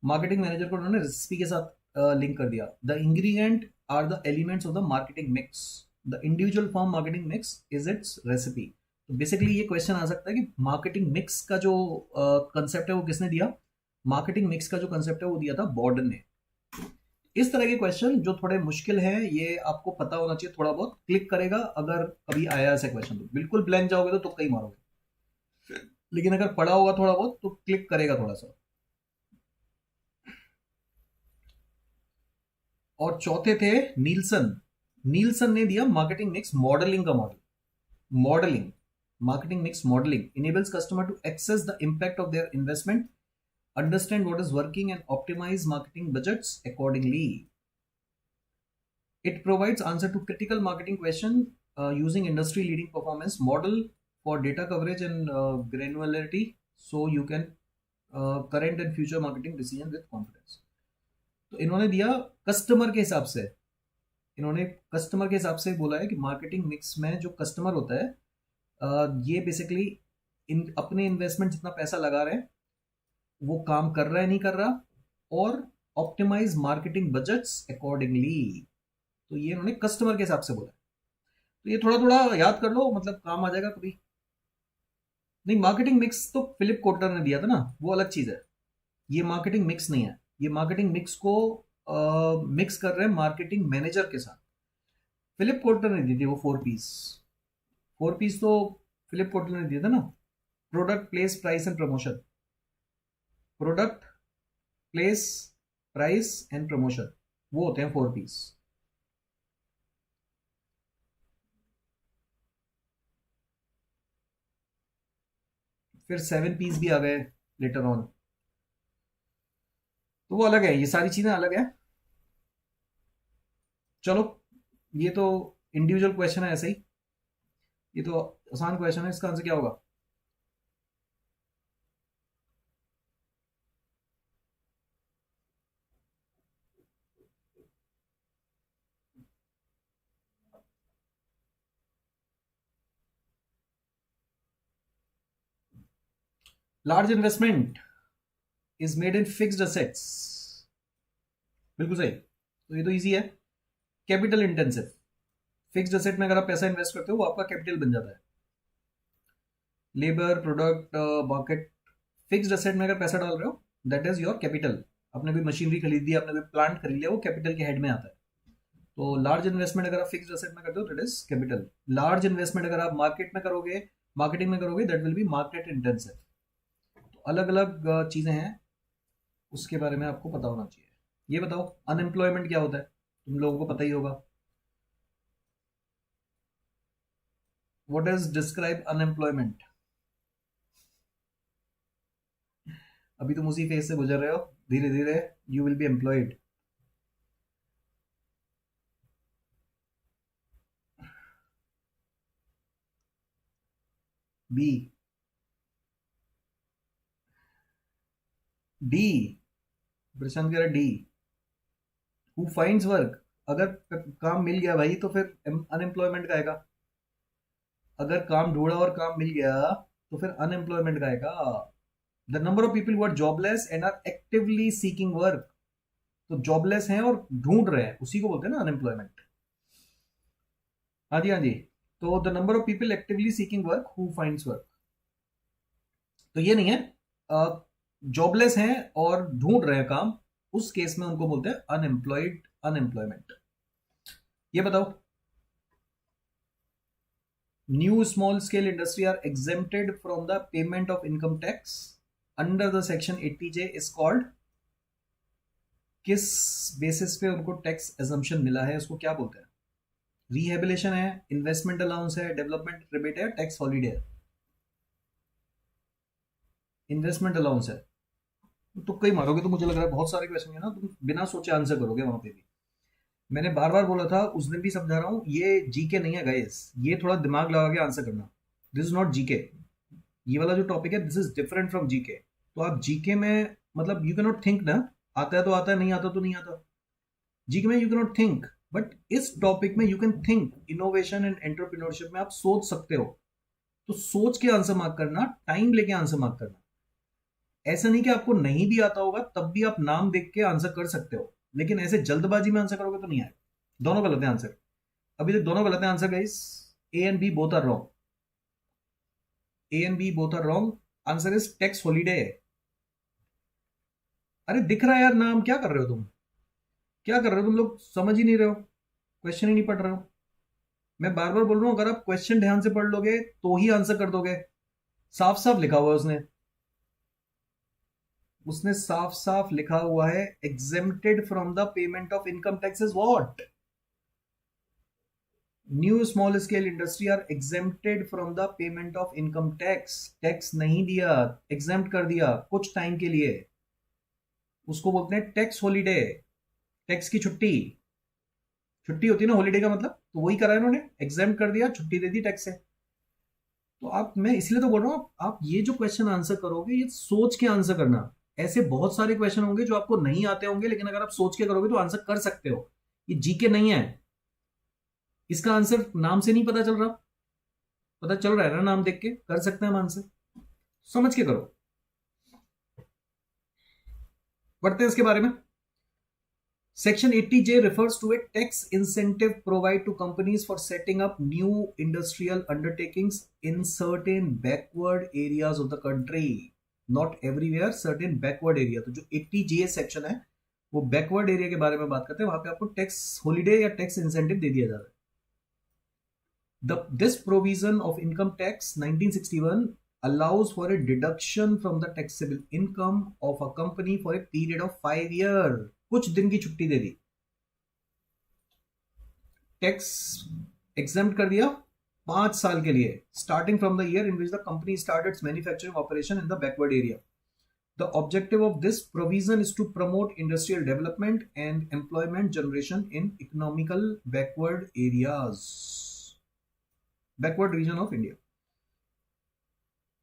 Marketing manager को उन्होंने recipe के साथ लिंक कर दिया। The ingredient are the elements of the marketing mix, the individual form marketing mix is its recipe. तो basically ये question आ सकता है कि मार्केटिंग मिक्स का जो कंसेप्ट है वो किसने दिया? मार्केटिंग मिक्स का जो कंसेप्ट है वो दिया था बॉर्डन ने। इस तरह के क्वेश्चन जो थोड़े मुश्किल है, ये आपको पता होना चाहिए थोड़ा बहुत। क्लिक करेगा अगर कभी आया ऐसा क्वेश्चन, तो बिल्कुल ब्लैंक जाओगे तो तुक्का ही मारोगे, लेकिन अगर पढ़ा होगा थोड़ा बहुत तो क्लिक करेगा थोड़ा सा। और चौथे थे नीलसन। नीलसन ने दिया मार्केटिंग मिक्स मॉडलिंग का model. Modelling, marketing mix modelling enables customer to assess the impact of their investment, understand what is working and optimize marketing budgets accordingly. It provides answer to critical marketing question using industry leading performance model for data coverage and granularity, so you can current and future marketing decision with confidence. तो इन्होंने दिया customer के हिसाब से। इन्होंने customer के हिसाब से बोला है कि मार्केटिंग मिक्स में जो कस्टमर होता है, ये बेसिकली अपने इन्वेस्टमेंट जितना पैसा लगा रहे हैं वो काम कर रहा है नहीं कर रहा, और ऑप्टिमाइज मार्केटिंग बजट्स अकॉर्डिंगली। तो ये इन्होंने कस्टमर के हिसाब से बोला। तो ये थोड़ा थोड़ा याद कर लो, मतलब काम आ जाएगा कभी। नहीं, मार्केटिंग मिक्स तो फिलिप कोटलर ने दिया था ना, वो अलग चीज है। ये मार्केटिंग मिक्स नहीं है। ये मार्केटिंग मिक्स को मिक्स कर रहे हैं मार्केटिंग मैनेजर के साथ। फिलिप कोटलर ने दी थी वो 4 पीस। 4 पीस तो फिलिप कोटलर ने दिया था ना। Product, place, price and promotion. Product, place, price and promotion, वो होते हैं 4 पीस। फिर 7 पीस भी आ गए लेटर ऑन, तो वो अलग है, ये सारी चीजें अलग है। चलो, ये तो इंडिविजुअल क्वेश्चन है ऐसे ही। ये तो आसान क्वेश्चन है, इसका आंसर क्या होगा? Large investment is made in fixed assets. बिल्कुल सही, तो ये तो इजी है। कैपिटल इंटेंसिव, फिक्स्ड असेट में अगर आप पैसा इन्वेस्ट करते हो वो आपका कैपिटल बन जाता है। Labour, product, market, fixed asset में अगर पैसा डाल रहे हो दैट इज योर कैपिटल। आपने कोई मशीनरी खरीदी, आपने कोई प्लांट खरीद लिया, वो कैपिटल के हेड में आता है। तो लार्ज इन्वेस्टमेंट अगर आप फिक्स्ड असेट में करते हो that is capital. Large investment अगर आप मार्केट में करोगे, मार्केटिंग में करोगे, that will be market intensive. तो अलग अलग चीजें हैं, उसके बारे में आपको पता होना चाहिए। ये बताओ अनएम्प्लॉयमेंट क्या होता है, तुम लोगों को पता ही होगा। What is describe unemployment? अभी तुम उसी फेज से गुजर रहे हो, धीरे धीरे you will be employed. B, D, Prashant कह रहा डी। हु फाइंड्स वर्क, अगर काम मिल गया भाई तो फिर अनएम्प्लॉयमेंट का आएगा। अगर काम ढूंढा और काम मिल गया तो फिर अनएम्प्लॉयमेंट का आएगा। The number of people who are jobless and are actively seeking work. तो जॉबलेस हैं और ढूंढ रहे हैं, उसी को बोलते हैं ना अनएम्प्लॉयमेंट। हाँ जी, हाँ जी। तो the number of people actively seeking work who finds work, तो ये नहीं है। जॉबलेस हैं और ढूंढ रहे हैं काम, उस केस में उनको बोलते हैं अनएम्प्लॉयड, अनएम्प्लॉयमेंट। ये बताओ, new small scale industry are exempted from the payment of income tax under the section 80J is called. किस बेसिस पे उनको टैक्स एजम्पशन मिला है, उसको क्या बोलते हैं? रिहेबिलेशन है, इन्वेस्टमेंट अलाउंस है, डेवलपमेंट रिबेट है, टैक्स हॉलीडे है? इन्वेस्टमेंट अलाउंस है। तो कई मारोगे तो मुझे लग रहा है बहुत सारे क्वेश्चन है ना, तुम बिना सोचे आंसर करोगे वहां पे भी। मैंने बार बार बोला था, उस दिन भी समझा रहा हूँ, ये जीके नहीं है गाइस, ये थोड़ा दिमाग लगा के आंसर करना। This is not GK. ये वाला जो टॉपिक है this is different from GK. तो आप जीके में मतलब यू कैन नॉट थिंक ना, आता है तो आता है, नहीं आता तो नहीं आता। जीके में you can not think, but इस टॉपिक में you can think. Innovation and entrepreneurship में आप सोच सकते हो, तो सोच के आंसर मार्क करना, टाइम लेके आंसर मार्क करना। ऐसा नहीं कि आपको नहीं भी आता होगा तब भी आप नाम देख के आंसर कर सकते हो, लेकिन ऐसे जल्दबाजी में आंसर करोगे तो नहीं आएगा। दोनों गलत है आंसर, अभी तक दोनों गलत है answer guys. A and B both are wrong. A and B both are wrong, answer is tax holiday. अरे दिख रहा है यार नाम, क्या कर रहे हो तुम, क्या कर रहे हो तुम लोग, समझ ही नहीं रहे हो, क्वेश्चन ही नहीं पढ़ रहे हो। मैं बार बार बोल रहा हूं, अगर आप क्वेश्चन ध्यान से पढ़ लोगे तो ही आंसर कर दोगे। साफ साफ लिखा हुआ है उसने, साफ साफ लिखा हुआ है, exempted from the payment of income taxes what, new small scale industry are exempted from the payment of income tax. Tax नहीं दिया, एग्जेम्प्ट कर दिया कुछ टाइम के लिए, उसको बोलते हैं टैक्स हॉलीडे। टैक्स की छुट्टी, छुट्टी होती है ना हॉलीडे का मतलब, तो वही करा इन्होंने, एग्जेम्प्ट कर दिया, छुट्टी दे दी टैक्स से। तो आप, मैं इसलिए तो बोल रहा हूं, आप ये जो क्वेश्चन आंसर करोगे ये सोच के आंसर करना। ऐसे बहुत सारे क्वेश्चन होंगे जो आपको नहीं आते होंगे, लेकिन अगर आप सोच के करोगे तो आंसर कर सकते हो। ये जीके नहीं है, इसका आंसर नाम से नहीं पता चल रहा, पता चल रहा है ना, नाम देख के कर सकते हैं हम आंसर, समझ के करो। पढ़ते हैं इसके बारे में। Section 80J refers to a tax incentive provided to companies for setting up new industrial undertakings in certain backward areas of the country. Not everywhere, certain backward area. तो जो 80J सेक्शन है वो बैकवर्ड एरिया के बारे में बात करते हैं, वहां पे आपको टैक्स हॉलीडे या टैक्स इंसेंटिव दे दिया जा रहा है। This provision of income tax 1961 allows for a deduction from the taxable income of a company for a period of 5 years. कुछ दिन की छुट्टी दे दी, टैक्स एग्जेम्प्ट कर दिया 5 साल के लिए, starting from the year in which the company start its manufacturing operation in the backward area. The objective of this provision is to promote industrial development and employment generation in economical backward areas, backward region of India.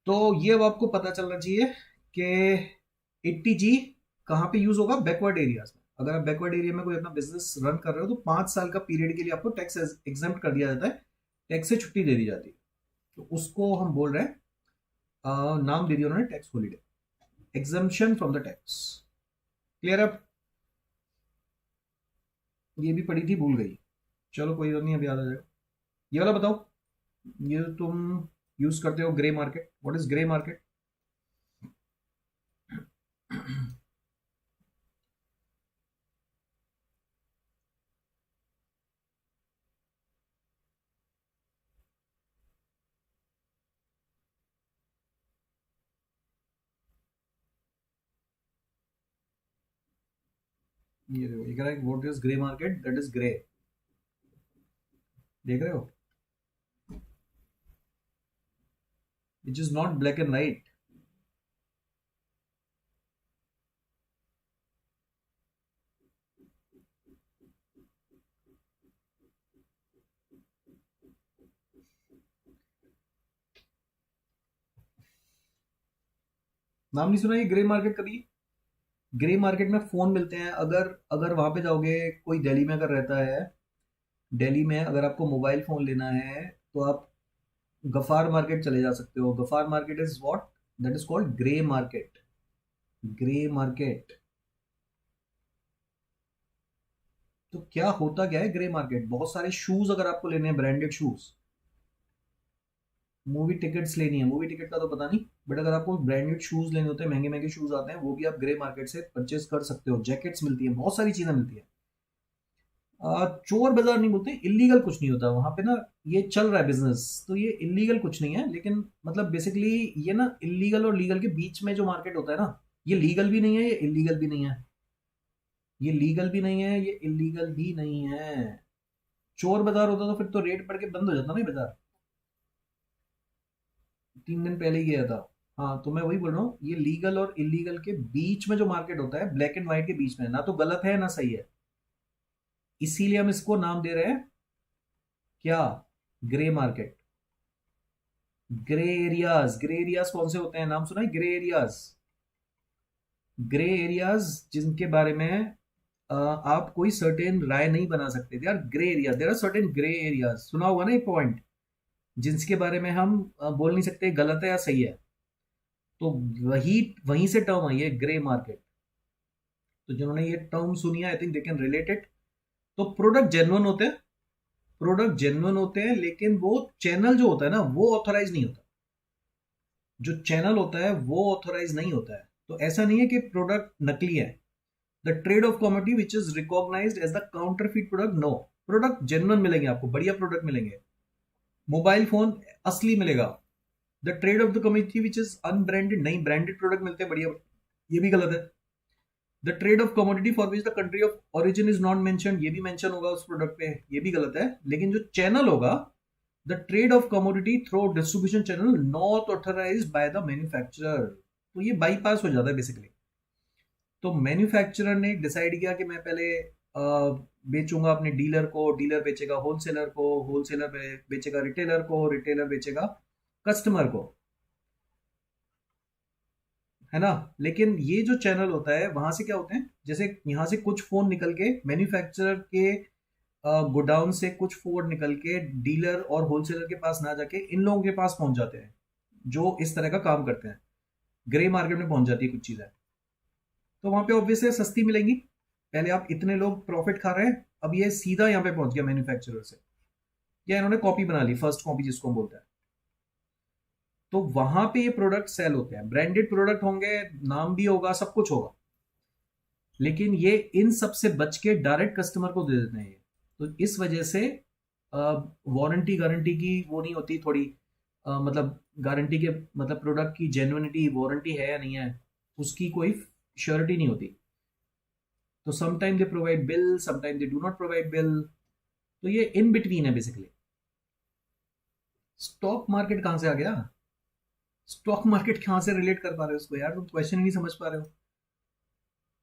तो ये अब आपको पता चलना चाहिए कि 80G कहां पे यूज होगा, बैकवर्ड एरियाज में। अगर आप बैकवर्ड एरिया में कोई अपना बिजनेस रन कर रहे हो तो 5 साल का पीरियड के लिए आपको टैक्स एग्जेम्प्ट कर दिया जाता है, टैक्स से छुट्टी दे दी जाती है, तो उसको हम बोल रहे हैं, नाम दे दिया उन्होंने tax holiday, exemption from the tax. Clear? अब ये भी पढ़ी थी, भूल गई, चलो कोई बात नहीं, अब याद आ जाएगा। ये वाला बताओ, ये तुम यूज करते हो grey market, what is grey market? ये देखो, ये कह रहा है what is grey market, that is grey, देख रहे हो, which is not black and white. नाम नहीं सुना ये ग्रे मार्केट कभी? ग्रे मार्केट में फोन मिलते हैं, अगर अगर वहां पे जाओगे, कोई दिल्ली में अगर रहता है, दिल्ली में अगर आपको मोबाइल फोन लेना है तो आप गफार मार्केट चले जा सकते हो। Ghaffar market is what, that is called grey market, grey market. तो क्या होता क्या है ग्रे मार्केट, बहुत सारे शूज अगर आपको लेने हैं, ब्रांडेड शूज, मूवी टिकट्स लेनी है, मूवी टिकट का तो पता नहीं, बट अगर आपको ब्रांडेड शूज लेने होते हैं, महंगे महंगे शूज आते हैं, वो भी आप ग्रे मार्केट से परचेज कर सकते हो। जैकेट्स मिलती है, बहुत सारी चीजें मिलती है। चोर बाजार नहीं बोलते, इलीगल कुछ नहीं होता वहां पे ना, ये चल रहा है बिजनेस, तो ये इलीगल कुछ नहीं है, लेकिन मतलब बेसिकली ये ना इलीगल और लीगल के बीच में जो मार्केट होता है ना, ये लीगल भी नहीं है, ये इलीगल भी नहीं है, ये लीगल भी नहीं है, ये इलीगल भी नहीं है। चोर बाजार होता तो फिर तो रेट बढ़ के बंद हो जाता ना ये बाजार, 3 दिन पहले ही गया था। हाँ, तो मैं वही बोल रहा हूँ, ये लीगल और इलीगल के बीच में जो मार्केट होता है, ब्लैक एंड व्हाइट के बीच में, ना तो गलत है ना सही है, इसीलिए हम इसको नाम दे रहे हैं क्या, grey market. Grey areas, grey areas कौन से होते हैं, नाम सुना है ग्रे एरियाज? ग्रे एरियाज जिनके बारे में आप कोई सर्टेन राय नहीं बना सकते, they are grey area, there are certain grey areas, सुना होगा ना एक पॉइंट, जिसके बारे में हम बोल नहीं सकते गलत है या सही है, तो वही वहीं से टर्म आई है ग्रे मार्केट। तो जिन्होंने ये टर्म सुनी है, I think they can relate it. तो प्रोडक्ट जेन्युइन होते हैं, प्रोडक्ट जेन्युइन होते हैं, लेकिन वो चैनल जो होता है ना वो ऑथराइज नहीं होता, जो चैनल होता है वो ऑथोराइज नहीं होता है। तो ऐसा नहीं है कि प्रोडक्ट नकली है। The trade of commodity which is recognized as the counterfeit product, no, product genuine मिलेंगे आपको, बढ़िया प्रोडक्ट मिलेंगे, मोबाइल फोन असली मिलेगा। The trade of the community which is unbranded, नहीं ब्रांडेड प्रोडक्ट मिलते हैं बढ़िया, ये भी गलत है। The trade of commodity for which the country of origin is not mention, ये भी मेंशन होगा उस प्रोडक्ट पे, ये भी गलत है। लेकिन जो चैनल होगा, the trade of commodity through distribution channel not authorize by the manufacturer, तो ये बाईपास हो जाता है बेसिकली। तो मैन्युफैक्चरर ने डिसाइड किया कि मैं पहले बेचूंगा अपने डीलर को, डीलर बेचेगा होलसेलर को, होलसेलर बेचेगा रिटेलर को, रिटेलर बेचेगा कस्टमर को, है ना। लेकिन ये जो चैनल होता है वहां से क्या होते हैं, जैसे यहां से कुछ फोन निकल के मैन्युफैक्चरर के गोडाउन से कुछ फोन निकल के डीलर और होलसेलर के पास ना जाके इन लोगों के पास पहुंच जाते हैं जो इस तरह का काम करते हैं। ग्रे मार्केट में पहुंच जाती है कुछ चीजें, तो वहां पे ऑब्वियसली सस्ती मिलेंगी। पहले आप इतने लोग प्रॉफिट खा रहे हैं, अब ये सीधा यहाँ पे पहुंच गया मैन्युफैक्चरर से, या इन्होंने कॉपी बना ली, फर्स्ट कॉपी जिसको हम बोलते हैं। तो वहां पे ये प्रोडक्ट सेल होते हैं, ब्रांडेड प्रोडक्ट होंगे, नाम भी होगा, सब कुछ होगा, लेकिन ये इन सब से बच के डायरेक्ट कस्टमर को दे देते हैं ये। तो इस वजह से वारंटी गारंटी की वो नहीं होती थोड़ी, मतलब गारंटी के मतलब प्रोडक्ट की जेन्युइनिटी, वारंटी है या नहीं है, उसकी कोई श्योरिटी नहीं होती। तो sometime they provide bill, sometime they do not provide bill, तो ये इन बिटवीन है बेसिकली। स्टॉक मार्केट कहां से आ गया? स्टॉक मार्केट कहां से रिलेट कर पा रहे हो उसको यार, तुम क्वेश्चन ही नहीं समझ पा रहे हो।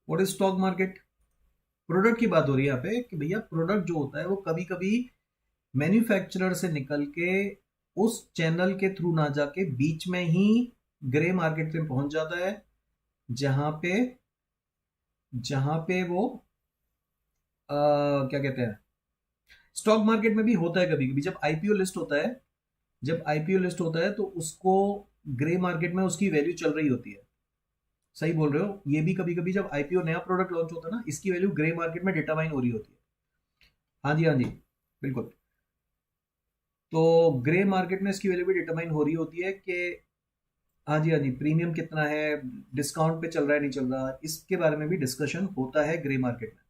What is stock market? Product की बात हो रही है यहाँ पे कि भैया प्रोडक्ट जो होता है वो कभी कभी मैन्युफैक्चरर से निकल के उस चैनल के थ्रू ना जाके बीच में ही ग्रे मार्केट में पहुंच जाता है, जहां पे वो क्या कहते हैं, स्टॉक मार्केट में भी होता है कभी कभी जब आईपीओ लिस्ट होता है, जब आईपीओ लिस्ट होता है तो उसको ग्रे मार्केट में उसकी वैल्यू चल रही होती है। सही बोल रहे हो, ये भी कभी कभी जब आईपीओ नया प्रोडक्ट लॉन्च होता है ना, इसकी वैल्यू ग्रे मार्केट में डिटरमाइन हो रही होती है। हाँ जी, हाँ जी, बिल्कुल। तो ग्रे मार्केट में इसकी वैल्यू भी डिटरमाइन हो रही होती है कि हाँ जी, हाँ जी, प्रीमियम कितना है, डिस्काउंट पे चल रहा है नहीं चल रहा, इसके बारे में भी डिस्कशन होता है ग्रे मार्केट में।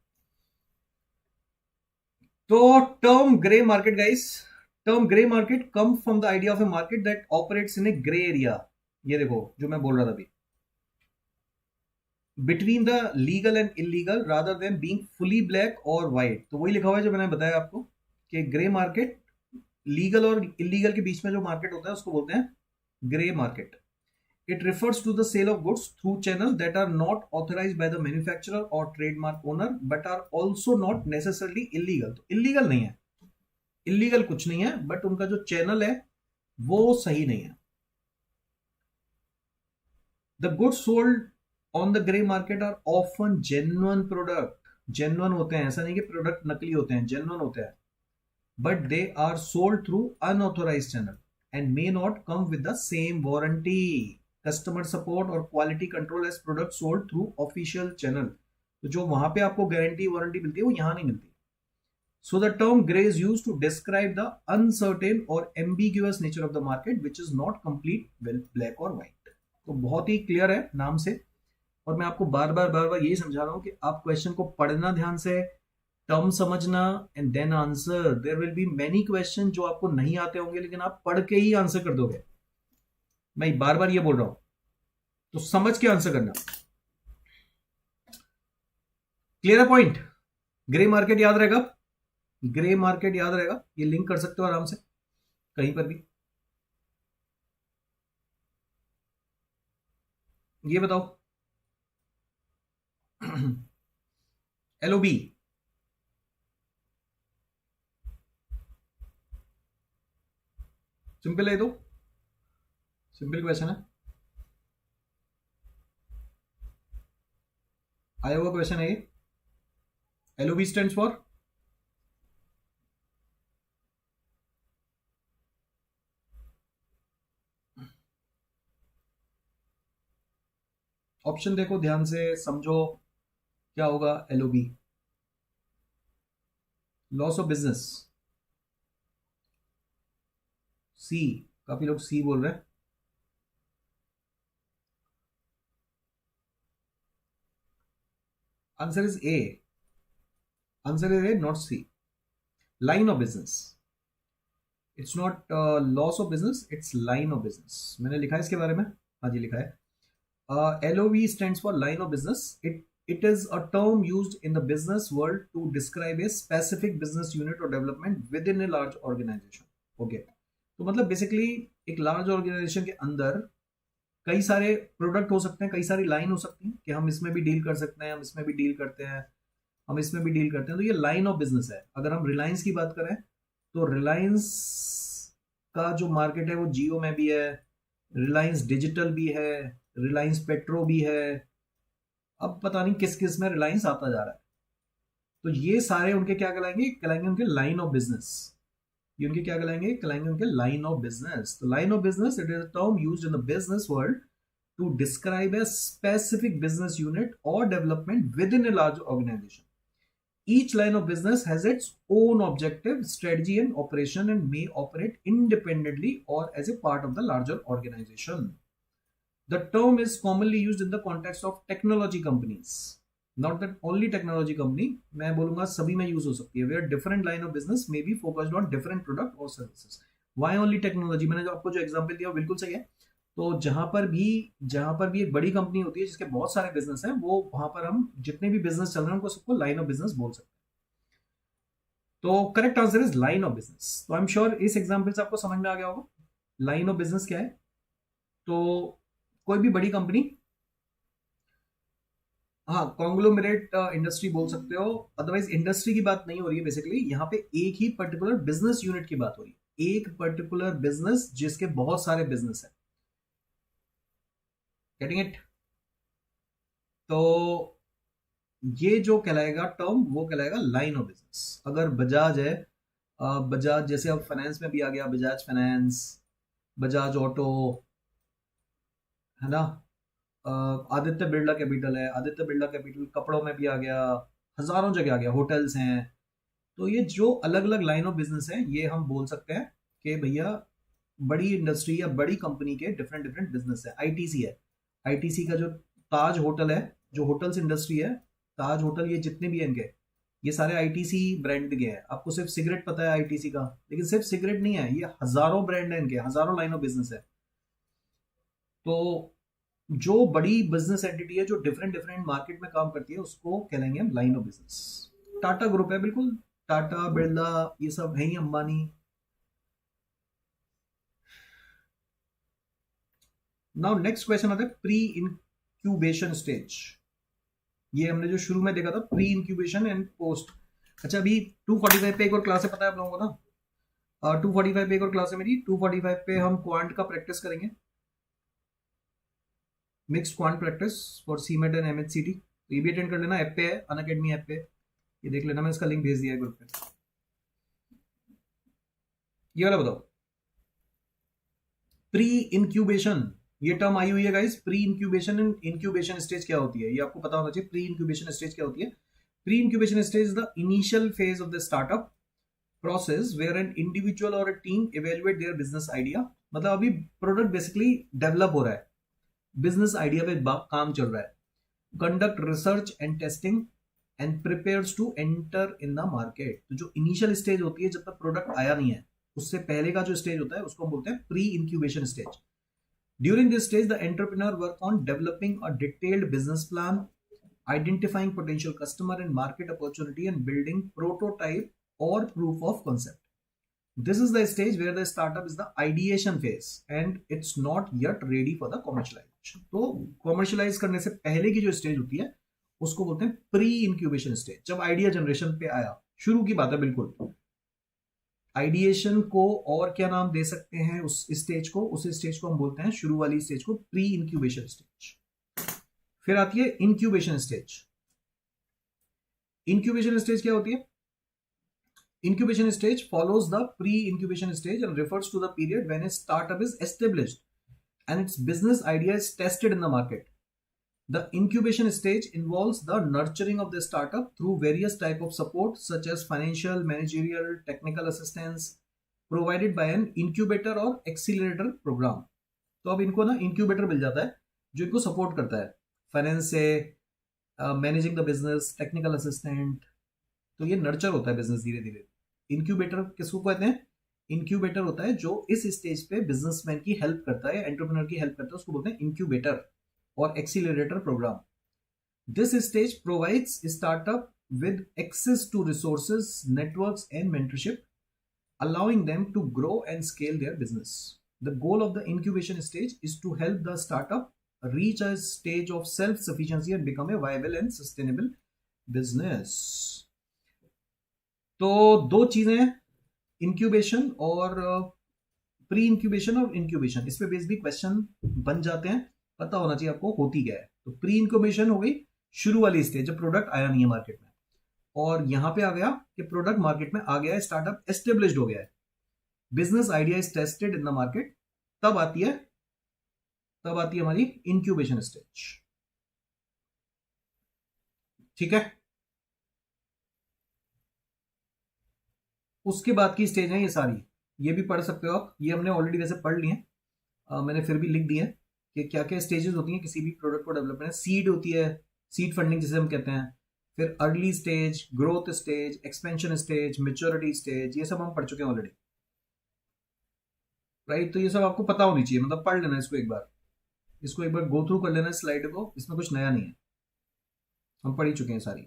तो term grey market guys, term grey market come from the idea of A market that operates in A grey area. ये देखो जो मैं बोल रहा था अभी, between the legal and illegal rather than being fully black और व्हाइट। तो वही लिखा हुआ है जो मैंने बताया आपको कि ग्रे मार्केट लीगल और इलीगल के बीच में जो मार्केट होता है उसको बोलते हैं grey market. It refers to the sale of goods through channels that are not authorized by the manufacturer or trademark owner but are also not necessarily illegal। तो illegal नहीं है, illegal कुछ नहीं है, बट उनका जो चैनल है वो सही नहीं है। The goods sold on the grey market are often genuine product, genuine होते हैं, ऐसा नहीं कि प्रोडक्ट नकली होते हैं, genuine होते हैं, but they are sold through unauthorized channel and may not come with the same warranty, customer support और quality control as product sold through official channel। तो जो वहां पे आपको गारंटी वारंटी मिलती है वो यहां नहीं मिलती। So the term gray is used to describe the uncertain or ambiguous nature of the market which is not complete black or white। तो बहुत ही क्लियर है नाम से, और मैं आपको बार बार यही समझा रहा हूं कि आप क्वेश्चन को पढ़ना ध्यान से, टर्म समझना and then answer. There will be many question जो आपको नहीं आते होंगे लेकिन आप पढ़ के ही आंसर कर दोगे, मैं बार बार ये बोल रहा हूं, तो समझ के आंसर करना। क्लियर है पॉइंट? ग्रे मार्केट याद रहेगा, ग्रे मार्केट याद रहेगा, ये लिंक कर सकते हो आराम से कहीं पर भी। ये बताओ एलओबी, सिंपल है तो, सिंपल क्वेश्चन है, आया हुआ क्वेश्चन है ये। एलओबी स्टैंड्स फॉर, ऑप्शन देखो ध्यान से समझो, क्या होगा LOB? Loss of business, C, काफी लोग सी बोल रहे हैं। Answer is A, answer is A, not C. Line of business, it's not loss of business, it's line of business. मैंने लिखा है इसके बारे में, हाँ जी लिखा है। LOB stands for line of business. It is a term used in the business world to describe a specific business unit or development within a large organization. Okay. तो मतलब बेसिकली एक लार्ज ऑर्गेनाइजेशन के अंदर कई सारे product हो सकते हैं, कई सारी लाइन हो सकती हैं कि हम इसमें भी डील कर सकते हैं, हम इसमें भी डील करते हैं, हम इसमें भी डील करते हैं। तो ये लाइन ऑफ बिजनेस है। अगर हम रिलायंस की बात करें तो रिलायंस का जो मार्केट है वो जियो में भी है, रिलायंस डिजिटल भी है, रिलायंस पेट्रो भी है, अब पता नहीं किस किस में रिलायंस आता जा रहा है। तो ये सारे उनके क्या कहलाएंगे, कहलाएंगे उनके लाइन ऑफ बिजनेस। ये उनके क्या कहलाएंगे, कहलाएंगे उनके लाइन ऑफ बिजनेस। तो line of business it is a term used in the business world to describe a specific business unit और development within a large organisation. Each line of business has its own objective, strategy, and operation and may operate independently or as a part of the larger organization. The term is commonly used in the context of technology companies. Not that only technology company, मैं बोलूंगा सभी में use हो सकती है। Where different line of business may be focused on different product or services. Why only technology? मैंने जो आपको जो एग्जांपल दिया वो बिल्कुल सही है। तो जहां पर भी एक बड़ी कंपनी होती है जिसके बहुत सारे बिजनेस हैं, वो वहां पर हम जितने भी बिजनेस चल रहे हैं उनको सबको लाइन ऑफ बिजनेस बोल सकते हैं। तो correct answer is line of business. तो आई एम श्योर इस एग्जांपल से आपको समझ में आ गया होगा लाइन ऑफ बिजनेस क्या है। तो कोई भी बड़ी कंपनी, हाँ कॉन्ग्लोमरेट इंडस्ट्री बोल सकते हो, अदरवाइज इंडस्ट्री की बात नहीं हो रही है। बेसिकली यहाँ पे एक ही पर्टिकुलर बिजनेस यूनिट की बात हो रही है, एक पर्टिकुलर बिजनेस जिसके बहुत सारे बिजनेस है। Getting it? तो ये जो कहलाएगा टर्म वो कहलाएगा लाइन ऑफ बिजनेस। अगर बजाज है, बजाज जैसे अब फाइनेंस में भी आ गया, बजाज फाइनेंस, बजाज ऑटो, है ना, आदित्य बिरला कैपिटल है, आदित्य बिरला कैपिटल कपड़ों में भी आ गया, हजारों जगह आ गया, होटल्स हैं। तो ये जो अलग अलग लाइन ऑफ बिजनेस है ये हम बोल सकते हैं कि भैया बड़ी इंडस्ट्री या बड़ी कंपनी के डिफरेंट डिफरेंट बिजनेस है। आईटीसी है, आईटीसी का जो ताज होटल है, जो होटल्स इंडस्ट्री है, ताज होटल, ये जितने भी हैं इनके, ये सारे आईटीसी ब्रांड के हैं। आपको सिर्फ सिगरेट पता है आईटीसी का, लेकिन सिर्फ सिगरेट नहीं है, ये हजारों ब्रांड है इनके, हजारों लाइन ऑफ बिजनेस है। तो जो बड़ी बिजनेस एंटिटी है जो डिफरेंट डिफरेंट मार्केट में काम करती है उसको कहलाएंगे हम line of business. Tata group है, बिल्कुल टाटा बिरला ये सब है ही, अंबानी। नाउ नेक्स्ट क्वेश्चन आता है प्री इंक्यूबेशन स्टेज। ये हमने जो शुरू में देखा था प्री इंक्यूबेशन एंड पोस्ट। अच्छा अभी 245 पे एक और क्लास है, पता है आप लोगों को ना? 245 पे एक और क्लास है मेरी, 245 पे हम क्वांट का प्रैक्टिस करेंगे, mixed quant practice for CMAT and MHCT. तो ये भी अटेंड कर लेना, ऐप पे है, अनअकैडमी ऐप पे, ये देख लेना, मैं इसका लिंक भेज दिया है ग्रुप पे। ये वाला बताओ, प्री इंक्यूबेशन, ये टर्म आई हुई है guys, pre incubation and incubation stage क्या होती है ये आपको पता होना चाहिए। प्री इंक्यूबेशन स्टेज क्या होती है? Pre incubation stage is the initial phase of the startup process where an individual और a team evaluate their business idea. मतलब अभी प्रोडक्ट बेसिकली डेवलप हो रहा है, बिजनेस आइडिया पे काम चल रहा है, conduct research and testing and prepares to enter in the market. तो जो इनिशियल स्टेज होती है जब तक प्रोडक्ट आया नहीं है, उससे पहले का जो स्टेज होता है उसको हम बोलते हैं pre incubation stage. During this stage the entrepreneur work on developing a detailed business plan, identifying potential customer and market opportunity and building prototype or proof of concept. This is the stage where the startup is the ideation phase and it's not yet ready for the commercialization. तो commercialize करने से पहले की जो stage होती है उसको बोलते हैं प्री इंक्यूबेशन स्टेज। जब आइडिया जनरेशन पे आया, शुरू की बात है बिल्कुल, आइडिएशन को और क्या नाम दे सकते हैं उस स्टेज को? उस स्टेज को हम बोलते हैं, शुरू वाली स्टेज को, प्री इंक्यूबेशन स्टेज। फिर आती है इंक्यूबेशन स्टेज। इंक्यूबेशन स्टेज क्या होती है? Incubation stage follows the pre-incubation stage and refers to the period when a startup is established and its business idea is tested in the market. The incubation stage involves the nurturing of the startup through various type of support such as financial, managerial, technical assistance provided by an incubator or accelerator program. तो अब इनको ना incubator मिल जाता है जो इनको support करता है, फाइनेंस से, managing the business, technical assistant. तो ये नर्चर होता है बिजनेस धीरे धीरे। इंक्यूबेटर किसको कहते हैं? इंक्यूबेटर होता है जो इस स्टेज पे बिजनेसमैन की हेल्प करता है, एंटरप्रेन्योर की हेल्प करता है, उसको बोलते हैं इंक्यूबेटर और accelerator program. This stage provides startup with access to resources, networks, and mentorship, allowing them to grow and scale their business. The goal of the incubation stage is to help the startup reach a stage of self-sufficiency and become a viable and sustainable business. तो दो चीजें, incubation और pre incubation और incubation, इस पे base भी question बन जाते हैं। पता होना चाहिए आपको होती क्या है। तो प्री इंक्यूबेशन हो गई शुरू वाली स्टेज, जब प्रोडक्ट आया नहीं है मार्केट में, और यहां पे आ गया कि प्रोडक्ट मार्केट में आ गया है, स्टार्टअप एस्टेब्लिश्ड हो गया है, business idea is tested in the market, तब आती है हमारी इंक्यूबेशन स्टेज। ठीक है, उसके बाद की स्टेज है ये सारी, ये भी पढ़ सकते हो आप, ये हमने ऑलरेडी वैसे पढ़ लिए हैं, मैंने फिर भी लिख दिए हैं कि क्या क्या स्टेजेस होती हैं किसी भी प्रोडक्ट को डेवलप में। सीड होती है, सीड फंडिंग जिसे हम कहते हैं, फिर early stage, growth stage, expansion stage, maturity stage, ये सब हम पढ़ चुके हैं ऑलरेडी, राइट। तो ये सब आपको पता होनी चाहिए, मतलब पढ़ लेना इसको एक बार, इसको एक बार गो थ्रू कर लेना स्लाइड को, इसमें कुछ नया नहीं है, हम पढ़ ही चुके हैं सारी।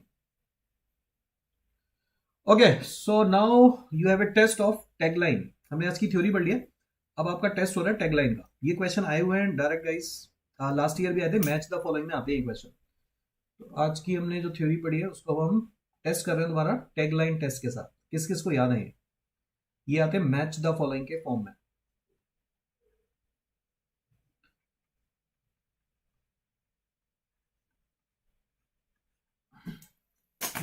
Okay, so now you have a test of tagline. हमने आज की थ्योरी पढ़ लिया, अब आपका टेस्ट हो रहा है टैगलाइन का। ये क्वेश्चन आए हुए हैं डायरेक्ट गाइस, लास्ट ईयर भी आए थे, मैच द फॉलोइंग में आते हैं ये क्वेश्चन। तो आज की हमने जो थ्योरी पढ़ी है उसको हम टेस्ट कर रहे हैं दोबारा टैगलाइन टेस्ट के साथ। किस किस को याद है ये आते हैं मैच द फॉलोइंग के फॉर्म में।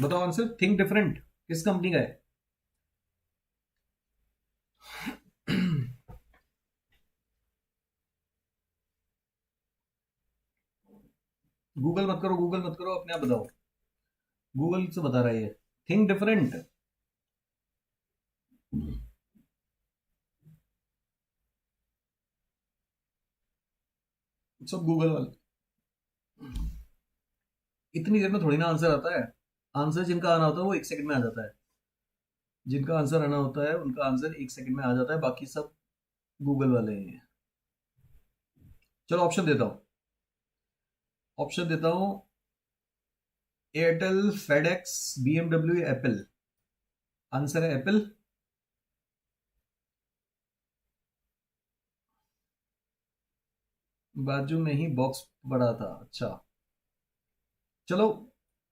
बताओ आंसर। थिंक डिफरेंट किस कंपनी का है? गूगल मत करो, गूगल मत करो, अपने आप बताओ, गूगल से बता रहा है ये। थिंक डिफरेंट, सब गूगल वाले। इतनी देर में थोड़ी ना आंसर आता है, आंसर जिनका आना होता है वो 1 सेकंड में आ जाता है, जिनका आंसर आना होता है उनका आंसर 1 सेकंड में आ जाता है, बाकी सब गूगल वाले हैं। चलो ऑप्शन देता हूं, ऑप्शन देता हूं, Airtel, FedEx, BMW, Apple. Answer है एप्पल। बाजू में ही बॉक्स पड़ा था, अच्छा। चलो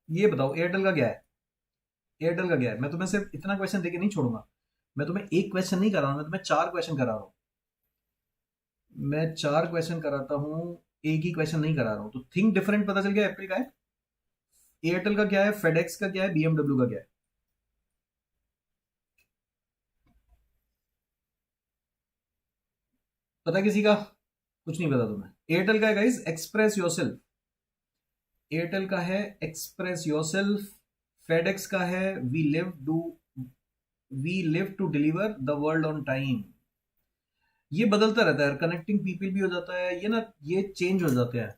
ये बताओ एयरटेल का क्या है? एयरटेल का क्या है? मैं तुम्हें सिर्फ इतना क्वेश्चन देके नहीं छोड़ूंगा, मैं तुम्हें एक क्वेश्चन नहीं करा रहा हूं, मैं तुम्हें 4 क्वेश्चन करा रहा हूं, मैं 4 क्वेश्चन कराता हूं, एक ही क्वेश्चन नहीं करा रहा हूं। तो थिंक डिफरेंट पता चल गया एप्पल का है, एयरटेल का क्या है, फेडेक्स का क्या है, बीएमडब्ल्यू का क्या है? पता किसी का? कुछ नहीं पता तुम्हें? एयरटेल का है गाइस एक्सप्रेस योरसेल्फ, एयरटेल का है एक्सप्रेस योरसेल्फ, फेडेक्स का है we live to deliver the world on time. ये बदलता रहता है, कनेक्टिंग पीपल भी हो जाता है ये ना, ये चेंज हो जाते हैं।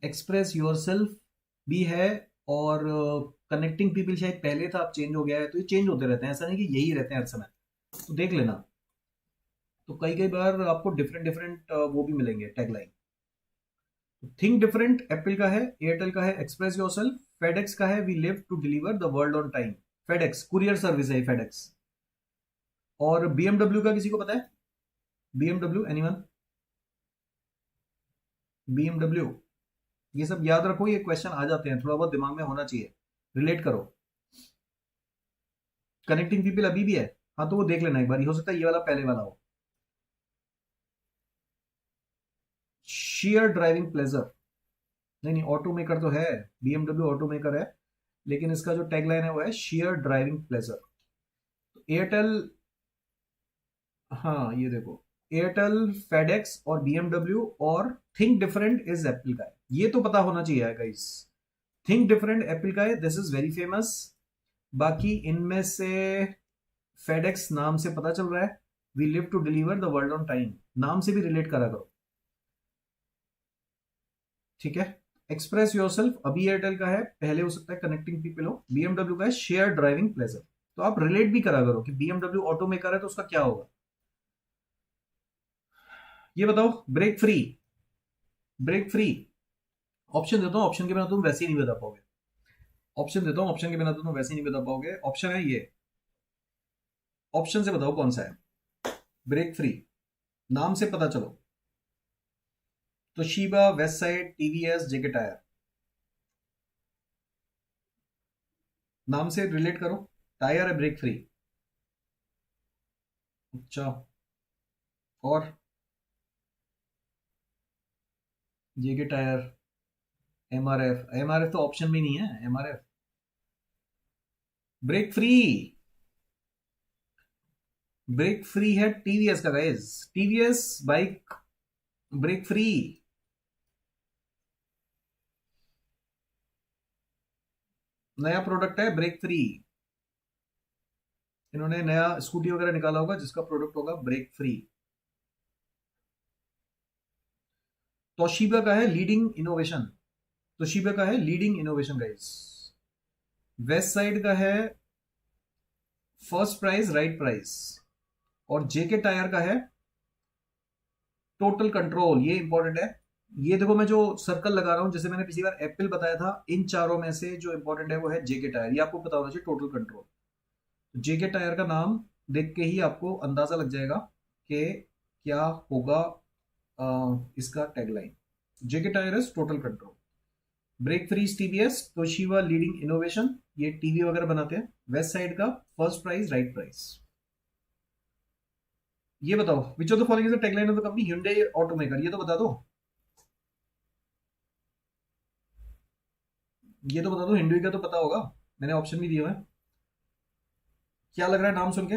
एक्सप्रेस योरसेल्फ भी है, और कनेक्टिंग पीपल शायद पहले था, अब चेंज हो गया है, तो ये चेंज होते रहते हैं, ऐसा नहीं कि यही रहते हैं हर समय, तो देख लेना। तो कई कई बार आपको डिफरेंट डिफरेंट वो भी मिलेंगे टैगलाइन। थिंक डिफरेंट एप्पल का है, एयरटेल का है एक्सप्रेस योरसेल्फ, फेडेक्स का है we live to deliver the world on time. FedEx courier service है फेडेक्स। और बीएमडब्ल्यू का किसी को पता है? BMW anyone? बीएमडब्ल्यू, ये सब याद रखो, ये क्वेश्चन आ जाते हैं, थोड़ा बहुत दिमाग में होना चाहिए, रिलेट करो। कनेक्टिंग पीपल अभी भी है, हाँ तो वो देख लेना एक बार, हो सकता है ये वाला पहले वाला हो। शेयर ड्राइविंग प्लेजर, नहीं नहीं, ऑटो मेकर तो है, बीएमडब्ल्यू ऑटो मेकर है, लेकिन इसका जो टैगलाइन है वो है शेयर ड्राइविंग प्लेजर। एयरटेल, हाँ ये देखो, एयरटेल, फेडेक्स और बीएमडब्ल्यू, और थिंक डिफरेंट इज एप्पल का है, ये तो पता होना चाहिए गाइस। थिंक डिफरेंट एप्पल का है, दिस इज वेरी फेमस। बाकी इनमें से फेडेक्स नाम से पता चल रहा है, we live to deliver the world on time नाम से भी रिलेट करा करो, ठीक है। एक्सप्रेस योरसेल्फ अभी एयरटेल का है, पहले हो सकता है कनेक्टिंग पीपल हो। बीएमडब्ल्यू का है शेयर ड्राइविंग प्लेजर। तो आप रिलेट भी करा करो कि बीएमडब्ल्यू ऑटो मेकर है तो उसका क्या होगा। ये बताओ, break free. Break free option देता हूं, ऑप्शन के बिना तुम वैसे ही नहीं बता पाओगे। ऑप्शन देता हूं, ऑप्शन के बिना तुम वैसे ही नहीं बता पाओगे। ऑप्शन है ये, ऑप्शन से बताओ कौन सा है। ब्रेक फ्री नाम से पता चलो। तोशिबा, वेस्ट साइड, टीवीएस, जेके टायर। नाम से रिलेट करो। टायर है ब्रेक फ्री। अच्छा, और जेके टायर, एमआरएफ। एमआरएफ तो ऑप्शन भी नहीं है, MRF. Break free, break free है टीवीएस का guys. TVS bike break free. नया प्रोडक्ट है ब्रेक फ्री। इन्होंने नया स्कूटी वगैरह निकाला होगा जिसका प्रोडक्ट होगा ब्रेक फ्री। तोशिबा का है लीडिंग इनोवेशन। तोशिबा का है leading innovation guys. Waste side का है फर्स्ट प्राइस राइट प्राइस। और जेके टायर का है टोटल कंट्रोल। ये इंपॉर्टेंट है। ये देखो, मैं जो सर्कल लगा रहा हूं, जैसे मैंने पिछली बार एप्पल बताया था, इन चारों में से जो इंपॉर्टेंट है वो है जेके टायर। ये आपको पता होना चाहिए, टोटल कंट्रोल। तो जेके टायर का नाम देख के ही आपको अंदाजा लग जाएगा कि क्या होगा इसका tagline. JK tyre is total control. Break free TVS, Toshiba leading innovation, ये टीवी वगैरह बनाते हैं। वेस्ट साइड का फर्स्ट प्राइस राइट प्राइस। ये बताओ, which of the following is the tagline of the company Hyundai automaker. ये तो बता दो, ये तो बता दो। Hyundai का तो पता होगा, मैंने ऑप्शन भी दिया है। क्या लग रहा है नाम सुन के?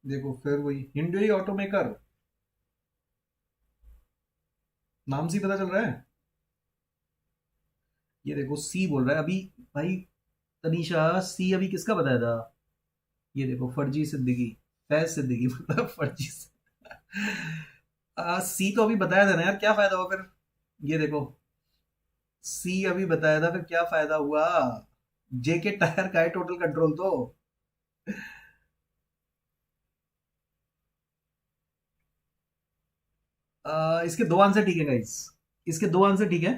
देखो फिर वही Hyundai ऑटोमेकर, नाम से ही पता चल रहा है। ये देखो सी बोल रहा है अभी। भाई तनीषा, सी अभी किसका बताया था? ये देखो फर्जी सिद्दीकी, फैज सिद्दीकी मतलब फर्जी सी तो अभी बताया था ना यार, क्या फायदा हुआ फिर। ये देखो, सी अभी बताया था, फिर क्या फायदा हुआ। जेके टायर का है टोटल कंट्रोल तो। इसके दो आंसर ठीक है गाइस। इसके दो आंसर ठीक है।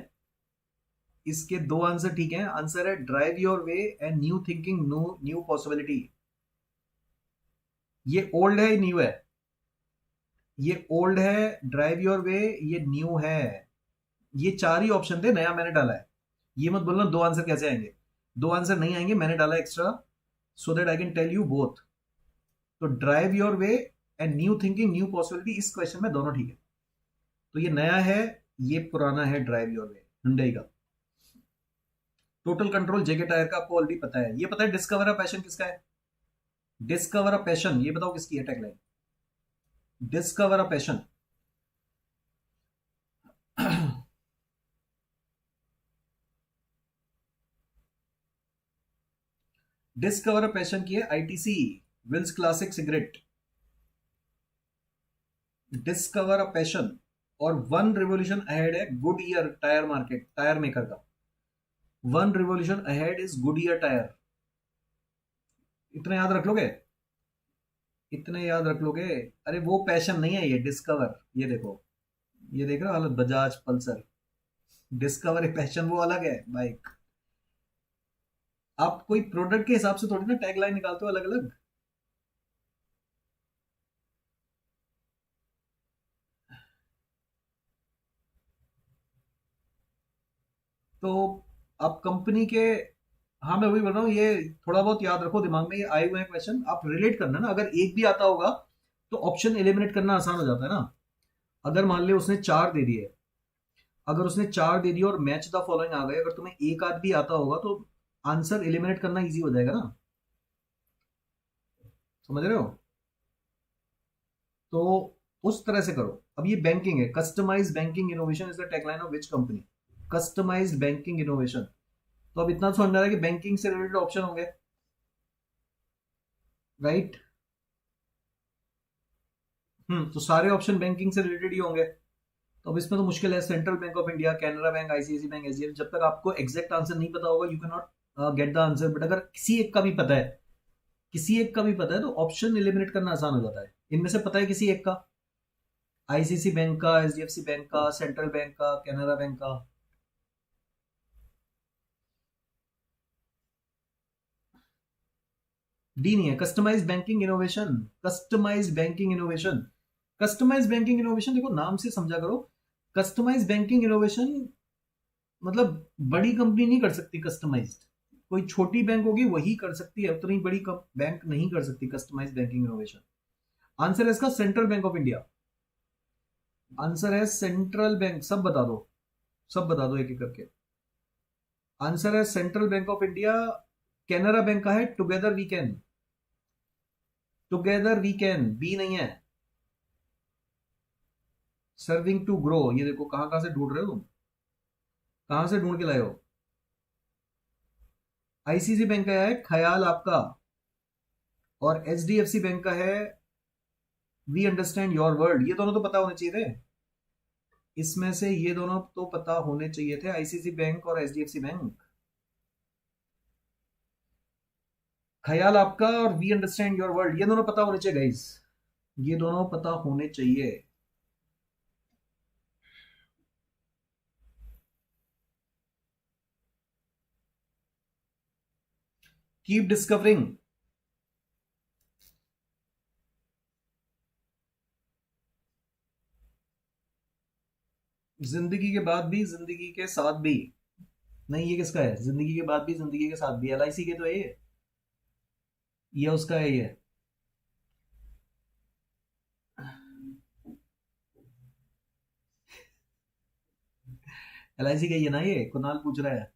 इसके दो आंसर ठीक है। आंसर है drive your way and new thinking, new new possibility. ये ओल्ड है, न्यू है। ये ओल्ड है ड्राइव योर वे, ये न्यू है। ये चार ही ऑप्शन थे, नया मैंने डाला है। ये मत बोलना दो आंसर कैसे आएंगे। दो आंसर नहीं आएंगे, मैंने डाला extra so that I can tell you both. तो drive your way and new thinking new possibility, इस क्वेश्चन में दोनों ठीक है। तो ये नया है, ये पुराना है ड्राइव योर वे हुंडई का। टोटल कंट्रोल जेके टायर का आपको ऑलरेडी पता है। ये पता है डिस्कवर अ पैशन किसका है? डिस्कवर अ पैशन, ये बताओ किसकी है tagline? Discover a passion. Discover a passion की है ITC, Wills classic cigarette. Discover a passion. और वन रिवोल्यूशन अहेड है Goodyear tyre market, tyre maker का। One revolution ahead is Goodyear tyre. इतना याद रख लोगे? इतने याद रख लोगे? अरे वो पैशन नहीं है, ये डिस्कवर। ये देखो, ये देख रहे हो हालत, बजाज पल्सर। डिस्कवर पैशन वो अलग है बाइक। आप कोई प्रोडक्ट के हिसाब से थोड़ी ना टैग लाइन निकालते हो अलग अलग। तो आप कंपनी के, हाँ मैं वही बोल रहा हूँ, ये थोड़ा बहुत याद रखो दिमाग में, ये आए हुए हैं क्वेश्चन, आप रिलेट करना ना। अगर एक भी आता होगा तो ऑप्शन एलिमिनेट करना आसान हो जाता है ना। अगर मान ले उसने चार दे दिए, अगर उसने चार दे दिए और मैच द फॉलोइंग आ गए, अगर तुम्हें एक आध भी आता होगा तो आंसर एलिमिनेट करना इजी हो जाएगा ना। समझ रहे हो? तो उस तरह से करो। अब ये बैंकिंग है, customize banking innovation is the tagline of which company? Customized banking innovation. तो अब इतना समझ में आ रहा है कि बैंकिंग से रिलेटेड ऑप्शन होंगे, राइट। तो सारे ऑप्शन बैंकिंग से रिलेटेड ही होंगे। तो अब इसमें तो मुश्किल है। Central Bank of India, Canara bank, ICIC bank, SDFC, जब तक आपको एग्जैक्ट आंसर नहीं पता होगा you can not get the answer. But अगर किसी एक का भी पता है, किसी एक का भी पता है, तो ऑप्शन एलिमिनेट करना आसान हो जाता है। इनमें से पता है किसी एक का, आईसीआईसी बैंक का, एचडीएफसी बैंक का, सेंट्रल बैंक का, कैनरा बैंक का। डी नहीं है, customize banking innovation. Customize banking innovation, customize banking innovation, देखो नाम से समझा करो। कस्टमाइज बैंकिंग इनोवेशन मतलब बड़ी कंपनी नहीं कर सकती कस्टमाइज्ड, कोई छोटी बैंक होगी वही कर सकती है, उतनी बड़ी बैंक नहीं कर सकती कस्टमाइज बैंकिंग इनोवेशन। आंसर है इसका central Bank of India. Answer है सेंट्रल बैंक। सब बता दो, सब बता दो एक एक करके। आंसर है Central Bank of India. Canara bank का है together we can. Together we can, B नहीं है। सर्विंग टू ग्रो, ये देखो कहां कहां से ढूंढ रहे हो तुम, कहां से ढूंढ के लाए हो। आईसीआईसी बैंक का है ख्याल आपका, और एचडीएफसी बैंक का है वी अंडरस्टैंड योर वर्ल्ड। ये दोनों तो पता होने चाहिए थे, इसमें से ये दोनों तो पता होने चाहिए थे, आईसीआईसी बैंक और एचडीएफसी बैंक। ख्याल आपका और वी अंडरस्टैंड योर वर्ल्ड, ये दोनों पता होने चाहिए गाइस, ये दोनों पता होने चाहिए। Keep discovering. जिंदगी के बाद भी, जिंदगी के साथ भी। नहीं, ये किसका है? जिंदगी के बाद भी, जिंदगी के साथ भी, एलआईसी के तो है ये उसका है ये। एलआईसी का ही है ना ये, कुणाल पूछ रहा है।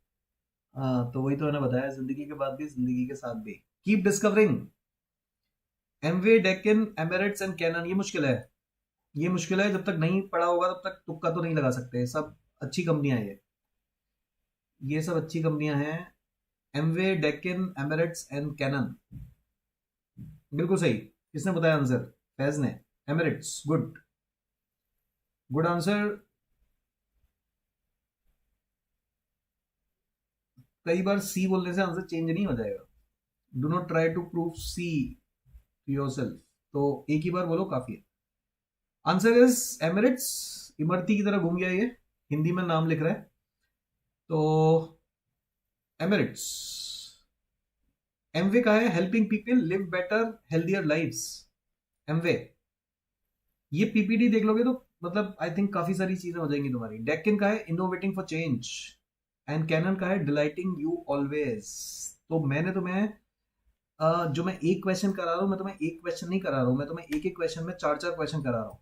हाँ तो वही तो मैंने बताया, जिंदगी के बाद भी, जिंदगी के साथ भी। Keep discovering. Amway, Deccan, Emirates and Canon. ये मुश्किल है, ये मुश्किल है। जब तक नहीं पढ़ा होगा तब तक तुक्का तो नहीं लगा सकते। सब अच्छी कंपनियां हैं ये सब अच्छी कंपनियां हैं। Amway, Deccan, Emirates and Canon. बिल्कुल सही। किसने बताया आंसर? फैज ने। Emirates, good, good answer. कई बार सी बोलने से आंसर चेंज नहीं हो जाएगा। Do not try to prove C to yourself. तो एक ही बार बोलो काफी है। Answer is Emirates. इमरती की तरह घूम गया ये, हिंदी में नाम लिख रहा है तो एमिरेट्स। एमवे का है helping people live better healthier lives. Amway, ये पीपीटी देख लोगे तो मतलब आई थिंक काफी सारी चीजें हो जाएंगी तुम्हारी। डेक्कन का है innovating for change, and Canon का है डिलाइटिंग यू ऑलवेज। तो मैंने तुम्हें जो मैं एक क्वेश्चन करा रहा हूं, मैं तुम्हें एक क्वेश्चन नहीं करा रहा हूं, मैं तुम्हें एक एक क्वेश्चन में चार चार क्वेश्चन करा रहा हूं।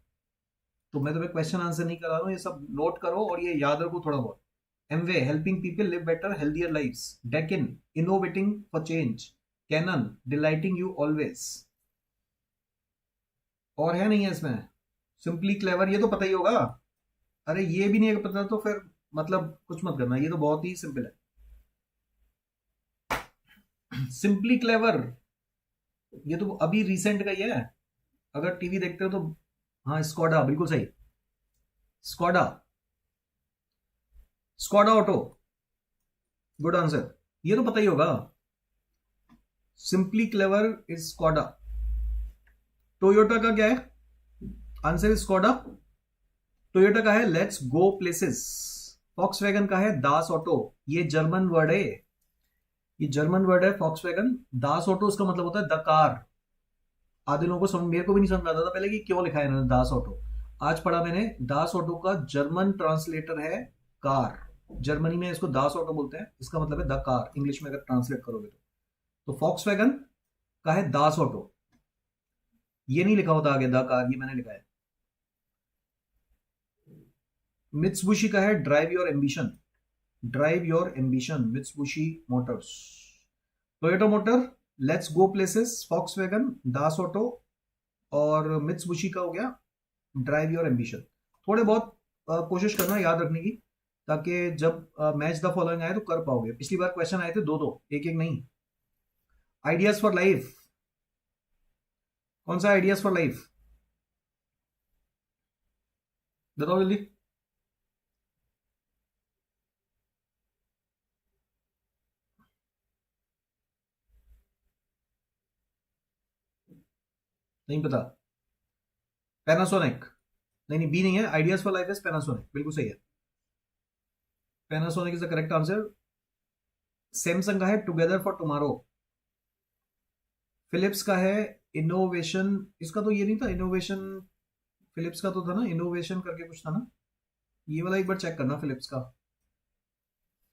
तो मैं तुम्हें क्वेश्चन आंसर नहीं करा रहा हूं, ये सब नोट करो और ये याद रखो थोड़ा बहुत। Amway helping people live better healthier lives, Deccan innovating for change, Canon delighting you always. और है नहीं है इसमें? सिंपली क्लेवर, ये तो पता ही होगा। अरे ये भी नहीं है पता तो फिर मतलब कुछ मत करना, ये तो बहुत ही सिंपल है। सिंपली क्लेवर, ये तो अभी रिसेंट का ही है। अगर टीवी देखते हो तो हाँ, स्कॉडा, बिल्कुल सही। Skoda, Skoda auto, good answer. ये तो पता ही होगा, simply clever is Skoda. Toyota का क्या है? Answer is Skoda. टोयोटा का है लेट्स गो प्लेसेस। फॉक्सवैगन का है दास ऑटो। ये जर्मन वर्ड है, ये जर्मन वर्ड है फॉक्सवैगन। दास ऑटो उसका मतलब होता है द कार। आधे लोगों को समझ, मेरे को भी नहीं समझ आता था पहले कि क्यों लिखा है इन्होंने दास ऑटो। आज पढ़ा मैंने, दास ऑटो का जर्मन ट्रांसलेटर है कार। जर्मनी में इसको दास ऑटो बोलते हैं, इसका मतलब है द कार, इंग्लिश में अगर ट्रांसलेट करोगे तो फॉक्सवैगन का है दास ऑटो। ये नहीं लिखा होता आगे द कार, ये मैंने लिखा है। मित्सुबिशी का है drive your ambition. Drive your ambition, Mitsubishi Motors. Toyota motor, let's go places, Volkswagen, Das auto, और मित्सुबिशी का हो गया ड्राइव योर एम्बिशन। थोड़े बहुत कोशिश करना याद रखने की। ताकि जब मैच द फॉलोइंग आए तो कर पाओगे। पिछली बार क्वेश्चन आए थे दो दो, एक एक नहीं। आइडियाज फॉर लाइफ, कौन सा आइडियाज फॉर लाइफ बताओ जल्दी। नहीं पता। पैनासोनिक। नहीं नहीं, बी नहीं है, ideas for life is Panasonic, बिल्कुल सही है। Panasonic is the correct answer. Samsung का है टुगेदर फॉर टुमारो। फिलिप्स का है इनोवेशन। इसका तो ये नहीं था इनोवेशन, फिलिप्स का तो था ना इनोवेशन करके कुछ था ना। ये वाला एक बार चेक करना फिलिप्स का।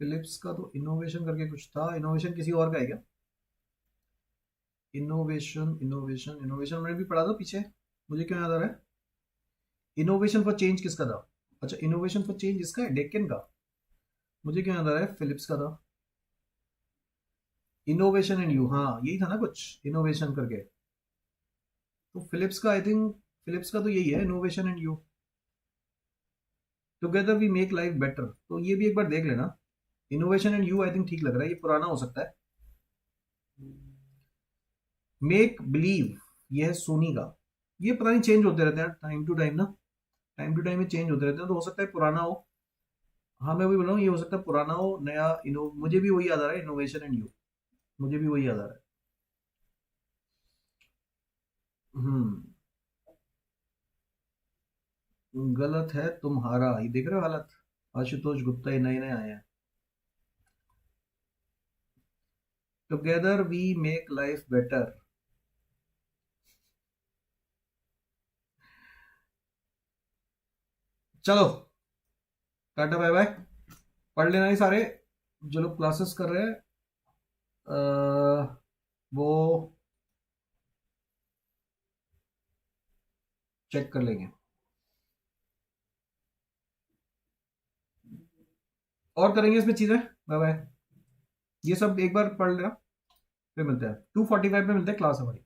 फिलिप्स का तो इनोवेशन करके कुछ था, इनोवेशन किसी और का है क्या? इनोवेशन इनोवेशन इनोवेशन मैंने भी पढ़ा था पीछे, मुझे क्यों याद आ रहा है। इनोवेशन फॉर चेंज किसका था? अच्छा, इनोवेशन फॉर चेंज इसका है, डेक्कन का। मुझे क्यों याद आ रहा है फिलिप्स का था। इनोवेशन एंड यू, हाँ यही था ना कुछ इनोवेशन करके। तो फिलिप्स का आई थिंक, फिलिप्स का तो यही है innovation and you. Together we make life better, तो ये भी एक बार देख लेना। Innovation and you I think ठीक लग रहा है, ये पुराना हो सकता है। मेक बिलीव, ये है सोनी का। ये पता नहीं चेंज होते रहते हैं टाइम टू टाइम ना, टाइम टू टाइम ये चेंज होते रहते हैं, तो हो सकता है पुराना हो। हाँ मैं वही बोल रहा हूँ, ये हो सकता है पुराना हो नया इनो, मुझे भी वही याद आ रहा है इनोवेशन एंड यू। मुझे भी वही याद आ रहा है। हम्म। गलत है तुम्हारा, ये देख रहे हो हालत। आशुतोष गुप्ता ये नए नए आए हैं। Together we make life better. चलो, टाटा बाय बाय। पढ़ लेना ही सारे, जो लोग क्लासेस कर रहे हैं वो चेक कर लेंगे। और करेंगे इसमें चीजें। Bye bye. ये सब एक बार पढ़ लेना, फिर मिलते हैं 2:45 पे मिलते हैं, क्लास हमारी।